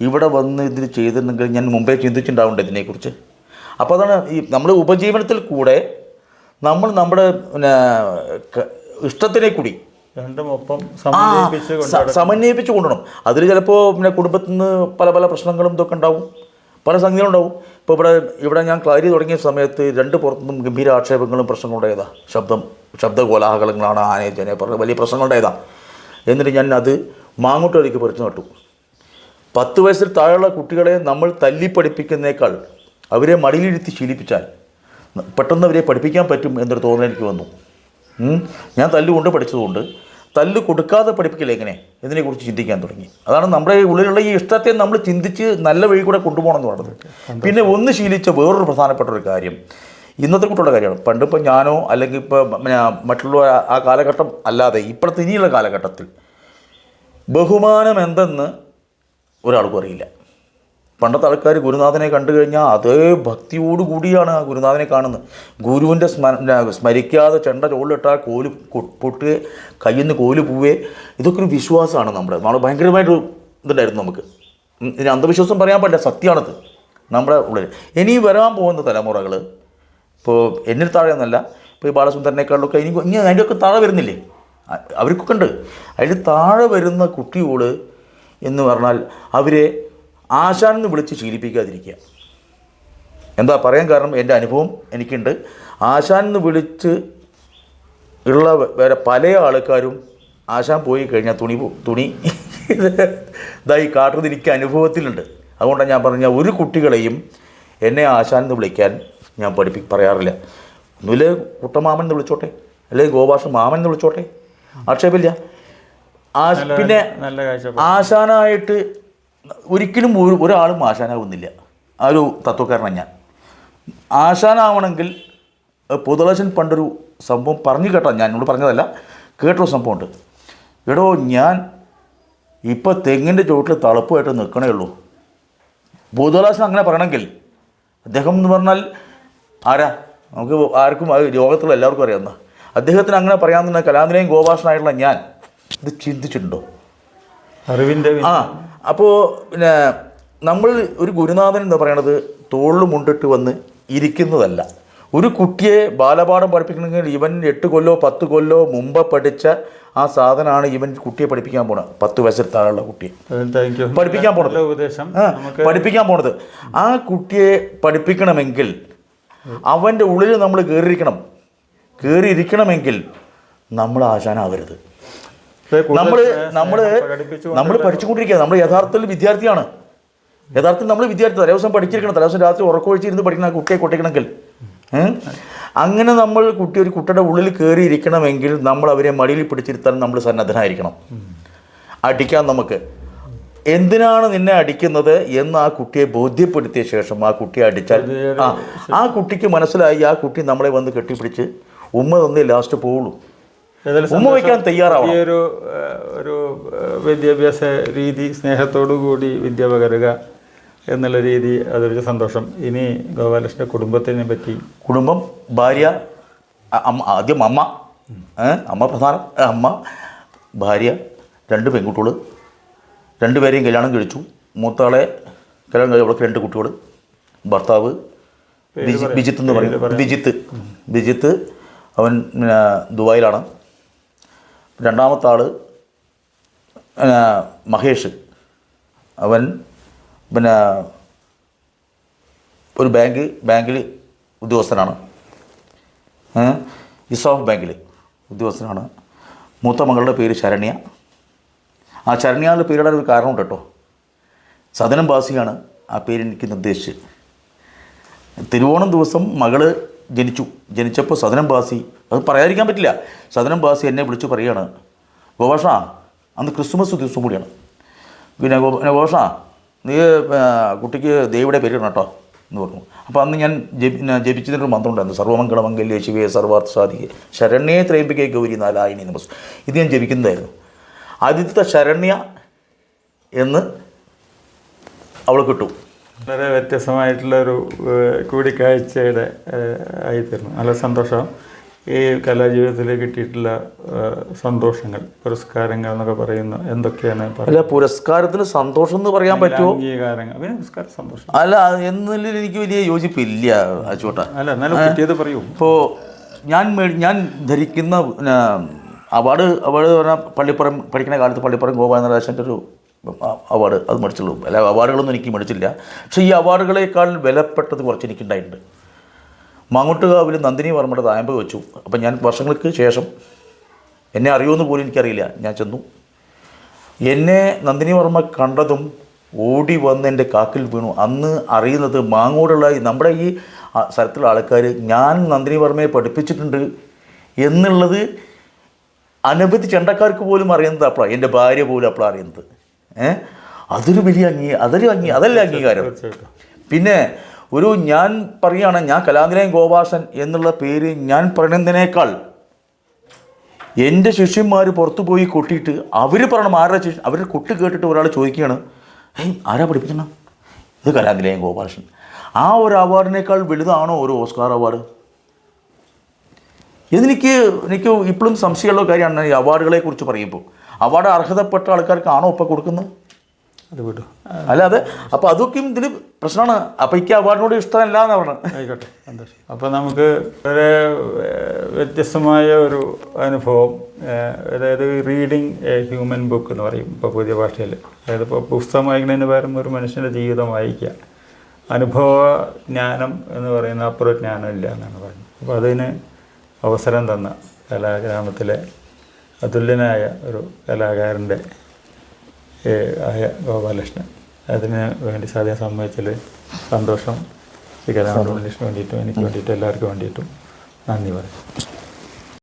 B: ഇവിടെ വന്ന് ഇതിന് ചെയ്തിരുന്നെങ്കിൽ ഞാൻ മുമ്പേ ചിന്തിച്ചിട്ടുണ്ടാവുന്നുണ്ട് ഇതിനെക്കുറിച്ച്. അപ്പോൾ അതാണ് ഈ നമ്മൾ ഉപജീവനത്തിൽ കൂടെ നമ്മൾ നമ്മുടെ ഇഷ്ടത്തിനെ കൂടി സമന്വയിപ്പിച്ച് കൊണ്ടുപോകണം. അതിൽ ചിലപ്പോൾ കുടുംബത്തിൽ നിന്ന് പല പ്രശ്നങ്ങളും ഇതൊക്കെ ഉണ്ടാവും, പല സംഗതികളുണ്ടാവും. ഇപ്പോൾ ഇവിടെ ഞാൻ ക്ലാരി തുടങ്ങിയ സമയത്ത് 2 പുറത്തുനിന്നും ഗംഭീര ആക്ഷേപങ്ങളും പ്രശ്നങ്ങളുണ്ടായതാ. ശബ്ദ കോലാഹലങ്ങളാണ്, ആനേജനെ പറഞ്ഞ വലിയ പ്രശ്നങ്ങളുണ്ടായതാണ്. എന്നിട്ട് ഞാൻ അത് മാങ്ങോട്ടേക്ക് പറിച്ചു നട്ടു. 10 വയസ്സിൽ താഴെയുള്ള കുട്ടികളെ നമ്മൾ തല്ലിപ്പഠിപ്പിക്കുന്നേക്കാൾ അവരെ മടിയിലിരുത്തി ശീലിപ്പിച്ചാൽ പെട്ടെന്ന് അവരെ പഠിപ്പിക്കാൻ പറ്റും എന്നൊരു തോന്നൽ എനിക്ക് വന്നു. ഞാൻ തല്ലുകൊണ്ട് പഠിച്ചതുകൊണ്ട് തല്ല് കൊടുക്കാതെ പഠിപ്പിക്കില്ല എങ്ങനെ ഇതിനെക്കുറിച്ച് ചിന്തിക്കാൻ തുടങ്ങി. അതാണ് നമ്മുടെ ഉള്ളിലുള്ള ഈ ഇഷ്ടത്തെ നമ്മൾ ചിന്തിച്ച് നല്ല വഴി കൂടെ കൊണ്ടുപോകണം എന്ന് പറയുന്നത്. പിന്നെ ഒന്ന് ശീലിച്ച വേറൊരു പ്രധാനപ്പെട്ട ഒരു കാര്യം ഇന്നത്തെ കുട്ടികളുടെ കാര്യമാണ്. പണ്ടിപ്പോൾ ഞാനോ അല്ലെങ്കിൽ ഇപ്പോൾ മറ്റുള്ള ആ കാലഘട്ടം അല്ലാതെ ഇപ്പോഴത്തെ ഇനിയുള്ള കാലഘട്ടത്തിൽ ബഹുമാനം എന്തെന്ന് ഒരാൾക്കും അറിയില്ല. പണ്ടത്തെ ആൾക്കാർ ഗുരുനാഥനെ കണ്ടു കഴിഞ്ഞാൽ അതേ ഭക്തിയോടുകൂടിയാണ് ആ ഗുരുനാഥനെ കാണുന്നത്. ഗുരുവിൻ്റെ സ്മരിക്കാതെ ചെണ്ട ചോളിലിട്ടാൽ കോല് പൊട്ടുകയെ, കയ്യിൽ നിന്ന് കോല് പോവേ, ഇതൊക്കെ ഒരു വിശ്വാസമാണ് നമ്മൾ ഭയങ്കരമായിട്ടൊരു ഇതുണ്ടായിരുന്നു നമുക്ക്. ഇതിന് അന്ധവിശ്വാസം പറയാൻ പറ്റില്ല, സത്യമാണത് നമ്മുടെ ഉള്ളിൽ. ഇനി വരാൻ പോകുന്ന തലമുറകൾ ഇപ്പോൾ എന്നിൽ താഴെ ഒന്നല്ല, ഇപ്പോൾ ഈ ബാലസുന്ദരനേക്കാളിലൊക്കെ ഇനി അതിൻ്റെയൊക്കെ താഴെ വരുന്നില്ലേ, അവർക്കൊക്കെ ഉണ്ട്. അതിൽ താഴെ വരുന്ന കുട്ടിയോട് എന്ന് പറഞ്ഞാൽ അവരെ ആശാനെന്ന് വിളിച്ച് ശീലിപ്പിക്കാതിരിക്കുക. എന്താ പറയാൻ കാരണം, എൻ്റെ അനുഭവം എനിക്കുണ്ട്. ആശാനെന്ന് വിളിച്ച് ഉള്ള വേറെ പല ആൾക്കാരും ആശാൻ പോയി കഴിഞ്ഞാൽ തുണി ഇതായി കാട്ടുന്നത് എനിക്ക് അനുഭവത്തിലുണ്ട്. അതുകൊണ്ടാണ് ഞാൻ പറഞ്ഞ ഒരു കുട്ടികളെയും എന്നെ ആശാനെന്ന് വിളിക്കാൻ ഞാൻ പറയാറില്ല. ഒന്നുമില്ലേ കുട്ടമാമൻ എന്ന് വിളിച്ചോട്ടെ, അല്ലെങ്കിൽ ഗോപാഷ മാമൻ എന്ന് വിളിച്ചോട്ടെ, ആക്ഷേപമില്ല. പിന്നെ ആശാനായിട്ട് ഒരിക്കലും ഒരാളും ആശാനാവുന്നില്ല. ആ ഒരു തത്വക്കാരനാണ് ഞാൻ. ആശാനാവണമെങ്കിൽ പൊതുളശൻ പണ്ടൊരു സംഭവം പറഞ്ഞു കേട്ടോ, ഞാൻ എന്നോട് പറഞ്ഞതല്ല, കേട്ടൊരു സംഭവമുണ്ട്. എടോ, ഞാൻ ഇപ്പോൾ തെങ്ങിൻ്റെ ചുവട്ടിൽ തളപ്പുമായിട്ട് നിൽക്കണേ ഉള്ളൂ. പൊതുളശൻ അങ്ങനെ പറയണമെങ്കിൽ അദ്ദേഹം എന്ന് പറഞ്ഞാൽ ആരാ, നമുക്ക് ആർക്കും അത് ലോകത്തുള്ള എല്ലാവർക്കും അറിയാവുന്ന അദ്ദേഹത്തിന് അങ്ങനെ പറയാമെന്ന കലാനിലയം ഗോപാഷനായിട്ടുള്ള ഞാൻ ഇത് ചിന്തിച്ചിട്ടുണ്ടോ?
A: അറിവിൻ്റെ
B: അപ്പോൾ പിന്നെ നമ്മൾ ഒരു ഗുരുനാഥൻ എന്ന് പറയണത് തോളിൽ മുണ്ടിട്ട് വന്ന് ഇരിക്കുന്നതല്ല. ഒരു കുട്ടിയെ ബാലപാഠം പഠിപ്പിക്കണമെങ്കിൽ ഇവൻ 8 കൊല്ലോ 10 കൊല്ലോ മുമ്പ് പഠിച്ച ആ സാധനമാണ് ഇവൻ കുട്ടിയെ പഠിപ്പിക്കാൻ പോണത്. 10 വയസ്സിൽ താഴെയുള്ള കുട്ടിയെ പഠിപ്പിക്കാൻ പോണത്. ആ കുട്ടിയെ പഠിപ്പിക്കണമെങ്കിൽ അവൻ്റെ ഉള്ളിൽ നമ്മൾ കയറിയിരിക്കണമെങ്കിൽ നമ്മൾ ആശാനാവരുത്. നമ്മൾ പഠിച്ചുകൊണ്ടിരിക്കുക. നമ്മൾ യഥാർത്ഥത്തിൽ വിദ്യാർത്ഥിയാണ്. യഥാർത്ഥത്തിൽ നമ്മൾ വിദ്യാർത്ഥി തലേദിവസം പഠിച്ചിരിക്കണം. തലേദിവസം രാത്രി ഉറക്കമൊഴിച്ചിരുന്ന് പഠിക്കുന്ന കുട്ടിയെ കൊട്ടിക്കണമെങ്കിൽ അങ്ങനെ നമ്മൾ ഒരു കുട്ടിയുടെ ഉള്ളിൽ കയറിയിരിക്കണമെങ്കിൽ നമ്മൾ അവരെ മടിയിൽ പിടിച്ചിരുത്താൻ നമ്മൾ സന്നദ്ധനായിരിക്കണം. അടിക്കാൻ നമുക്ക് എന്തിനാണ് നിന്നെ അടിക്കുന്നത് എന്ന് ആ കുട്ടിയെ ബോധ്യപ്പെടുത്തിയ ശേഷം ആ കുട്ടിയെ അടിച്ചാൽ ആ കുട്ടിക്ക് മനസ്സിലായി ആ കുട്ടി നമ്മളെ വന്ന് കെട്ടിപ്പിടിച്ച് ഉമ്മ തന്നേ ലാസ്റ്റ് പോവുള്ളൂ. ഉമ്മ വയ്ക്കാൻ തയ്യാറാവണം.
A: ഒരു വിദ്യാഭ്യാസ രീതി, സ്നേഹത്തോടു കൂടി വിദ്യ പകരുക എന്നുള്ള രീതി, അതൊരു സന്തോഷം. ഇനി ഗോപാലകൃഷ്ണൻ്റെ കുടുംബത്തിനെ പറ്റി.
B: കുടുംബം, ഭാര്യ, ആദ്യം അമ്മ പ്രധാനം. അമ്മ, ഭാര്യ, 2 പെൺകുട്ടികൾ, 2 പേരെയും കല്യാണം കഴിച്ചു. മൂത്താളെ കല്യാണം കഴിച്ചു, അവൾക്ക് 2 കുട്ടികൾ. ഭർത്താവ് ബിജിത്ത് എന്ന് പറയും. ബിജിത്ത് അവൻ പിന്നെ ദുബായിലാണ്. രണ്ടാമത്തെ ആൾ മഹേഷ്, അവൻ പിന്നെ ഒരു ബാങ്കിൽ ഉദ്യോഗസ്ഥനാണ്. ഇസോഫ് ബാങ്കിൽ ഉദ്യോഗസ്ഥനാണ്. മൂത്ത മകളുടെ പേര് ശരണ്യ. ആ ശരണ്യയുടെ പേരിടാൻ ഒരു കാരണമുണ്ട് കേട്ടോ. സദനം ബാസിയാണ് ആ പേര് എനിക്ക് നിർദ്ദേശിച്ച്. തിരുവോണം ദിവസം മകള് ജനിച്ചപ്പോൾ സദനം ബാസി, അത് പറയാതിരിക്കാൻ പറ്റില്ല, സദനം ബാസി എന്നെ വിളിച്ച് പറയുകയാണ്, ഗോപാഷ അന്ന് ക്രിസ്മസ് ദിവസം കൂടിയാണ്, പിന്നെ ഗോപാഷ നീ കുട്ടിക്ക് ദേവിയുടെ പേരിടണം കേട്ടോ എന്ന് പറഞ്ഞു. അപ്പോൾ അന്ന് ഞാൻ ജപിച്ചതിനൊരു മന്ത്രമുണ്ടായിരുന്നു, സർവമംഗളമംഗല്യേ ശിവേ സർവാർത്ഥ സാധികേ ശരണ്യേ ത്രയംബികേ ഗൗരി നാരായണി നമസ്തേ. ഇത് ഞാൻ ജപിക്കുന്നതായിരുന്നു. ആദ്യത്തെ ശരണ്യ എന്ന് അവൾ കിട്ടും.
A: വളരെ വ്യത്യസ്തമായിട്ടുള്ളൊരു കൂടിക്കാഴ്ചയുടെ ആയിത്തീർന്നു. നല്ല സന്തോഷം. ഈ കലാജീവിതത്തിൽ കിട്ടിയിട്ടുള്ള സന്തോഷങ്ങൾ, പുരസ്കാരങ്ങൾ എന്നൊക്കെ പറയുന്ന എന്തൊക്കെയാണ്?
B: അല്ല, പുരസ്കാരത്തിന് സന്തോഷം എന്ന് പറയാൻ പറ്റുമോ?
A: അംഗീകാരങ്ങൾ, പുരസ്കാരം, സന്തോഷം
B: അല്ല എന്നതിൽ എനിക്ക് വലിയ യോജിപ്പില്ല അച്ചോട്ട.
A: അല്ല, എന്നാലും കിട്ടിയത് പറയൂ.
B: ഇപ്പോൾ ഞാൻ ധരിക്കുന്ന അവാർഡ് പറഞ്ഞാൽ പള്ളിപ്പുറം പഠിക്കുന്ന കാലത്ത് പള്ളിപ്പുറം ഗോപാലനാശൻ്റെ ഒരു അവാർഡ് അത് മേടിച്ചുള്ളൂ. അല്ല, അവാർഡുകളൊന്നും എനിക്ക് മേടിച്ചില്ല. പക്ഷേ ഈ അവാർഡുകളേക്കാൾ വിലപ്പെട്ടത് കുറച്ച് എനിക്കുണ്ടായിട്ടുണ്ട്. മാങ്ങോട്ടുകാവിൽ നന്ദിനി വർമ്മയുടെ തായമ്പ് വെച്ചു. അപ്പം ഞാൻ വർഷങ്ങൾക്ക് ശേഷം, എന്നെ അറിയുമെന്ന് പോലും എനിക്കറിയില്ല, ഞാൻ ചെന്നു. എന്നെ നന്ദിനി വർമ്മ കണ്ടതും ഓടി വന്ന് എൻ്റെ കാക്കിൽ വീണു. അന്ന് അറിയുന്നത് മാങ്ങോടുള്ള നമ്മുടെ ഈ സ്ഥലത്തുള്ള ആൾക്കാർ ഞാൻ നന്ദിനി വർമ്മയെ പഠിപ്പിച്ചിട്ടുണ്ട് എന്നുള്ളത് അനവധി ചെണ്ടക്കാർക്ക് പോലും അറിയുന്നത് അപ്പോഴാണ്. എൻ്റെ ഭാര്യ പോലും അപ്പോഴാണ് അറിയുന്നത്. അതൊരു വലിയ അതല്ലേ അംഗീകാരം. പിന്നെ ഞാൻ പറയുകയാണ്, ഞാൻ കലാനിലയം ഗോപാഷൻ എന്നുള്ള പേര് ഞാൻ പറയുന്നതിനേക്കാൾ എൻ്റെ ശിഷ്യന്മാർ പുറത്തു പോയി കൊട്ടിയിട്ട് അവർ പറയണം ആരുടെ ശിഷ്യ, അവരുടെ കൊട്ട് കേട്ടിട്ട് ഒരാൾ ചോദിക്കുകയാണ്, ആരാ പഠിപ്പിക്കണം? ഇത് കലാനിലയം ഗോപാലകൃഷ്ണൻ. ആ ഒരു അവാർഡിനേക്കാൾ വലുതാണോ ഒരു ഓസ്കാർ അവാർഡ്? എനിക്ക് ഇപ്പോഴും സംശയമുള്ള കാര്യമാണ് ഈ അവാർഡുകളെ കുറിച്ച് പറയുമ്പോൾ. അവാർഡ് അർഹതപ്പെട്ട ആൾക്കാർക്കാണോ ഇപ്പോൾ കൊടുക്കുന്നത്?
A: അത് വിട്ടു.
B: അല്ലാതെ അപ്പോൾ അതൊക്കെയും ഇതിൽ പ്രശ്നമാണ്. അപ്പോൾ എനിക്ക് അവാർഡിനോട് ഇഷ്ടമല്ല എന്ന് പറഞ്ഞത്.
A: ആയിക്കോട്ടെ, സന്തോഷം. അപ്പോൾ നമുക്ക് വളരെ വ്യത്യസ്തമായ ഒരു അനുഭവം, അതായത് റീഡിങ് എ ഹ്യൂമൻ ബുക്ക് എന്ന് പറയും ഇപ്പോൾ പുതിയ ഭാഷയിൽ. അതായത് ഇപ്പോൾ പുസ്തകം വായിക്കുന്നതിന് പകരം ഒരു മനുഷ്യൻ്റെ ജീവിതം വായിക്കുക. അനുഭവ ജ്ഞാനം എന്ന് പറയുന്ന അപ്പുറം ജ്ഞാനം ഇല്ല എന്നാണ് പറയുന്നത്. അപ്പോൾ അതിന് അവസരം തന്ന കലാഗ്രാമത്തിലെ അതുല്യനായ ഒരു കലാകാരൻ്റെ ആയ ഗോപാലകൃഷ്ണൻ, അതിന് വേണ്ടി സാധ്യം സമ്മതിച്ചതിൽ സന്തോഷം. ശ്രീ കലാമണ്ഡലത്തിന് വേണ്ടിയിട്ടും എനിക്ക് വേണ്ടിയിട്ടും എല്ലാവർക്കും വേണ്ടിയിട്ടും നന്ദി പറയും.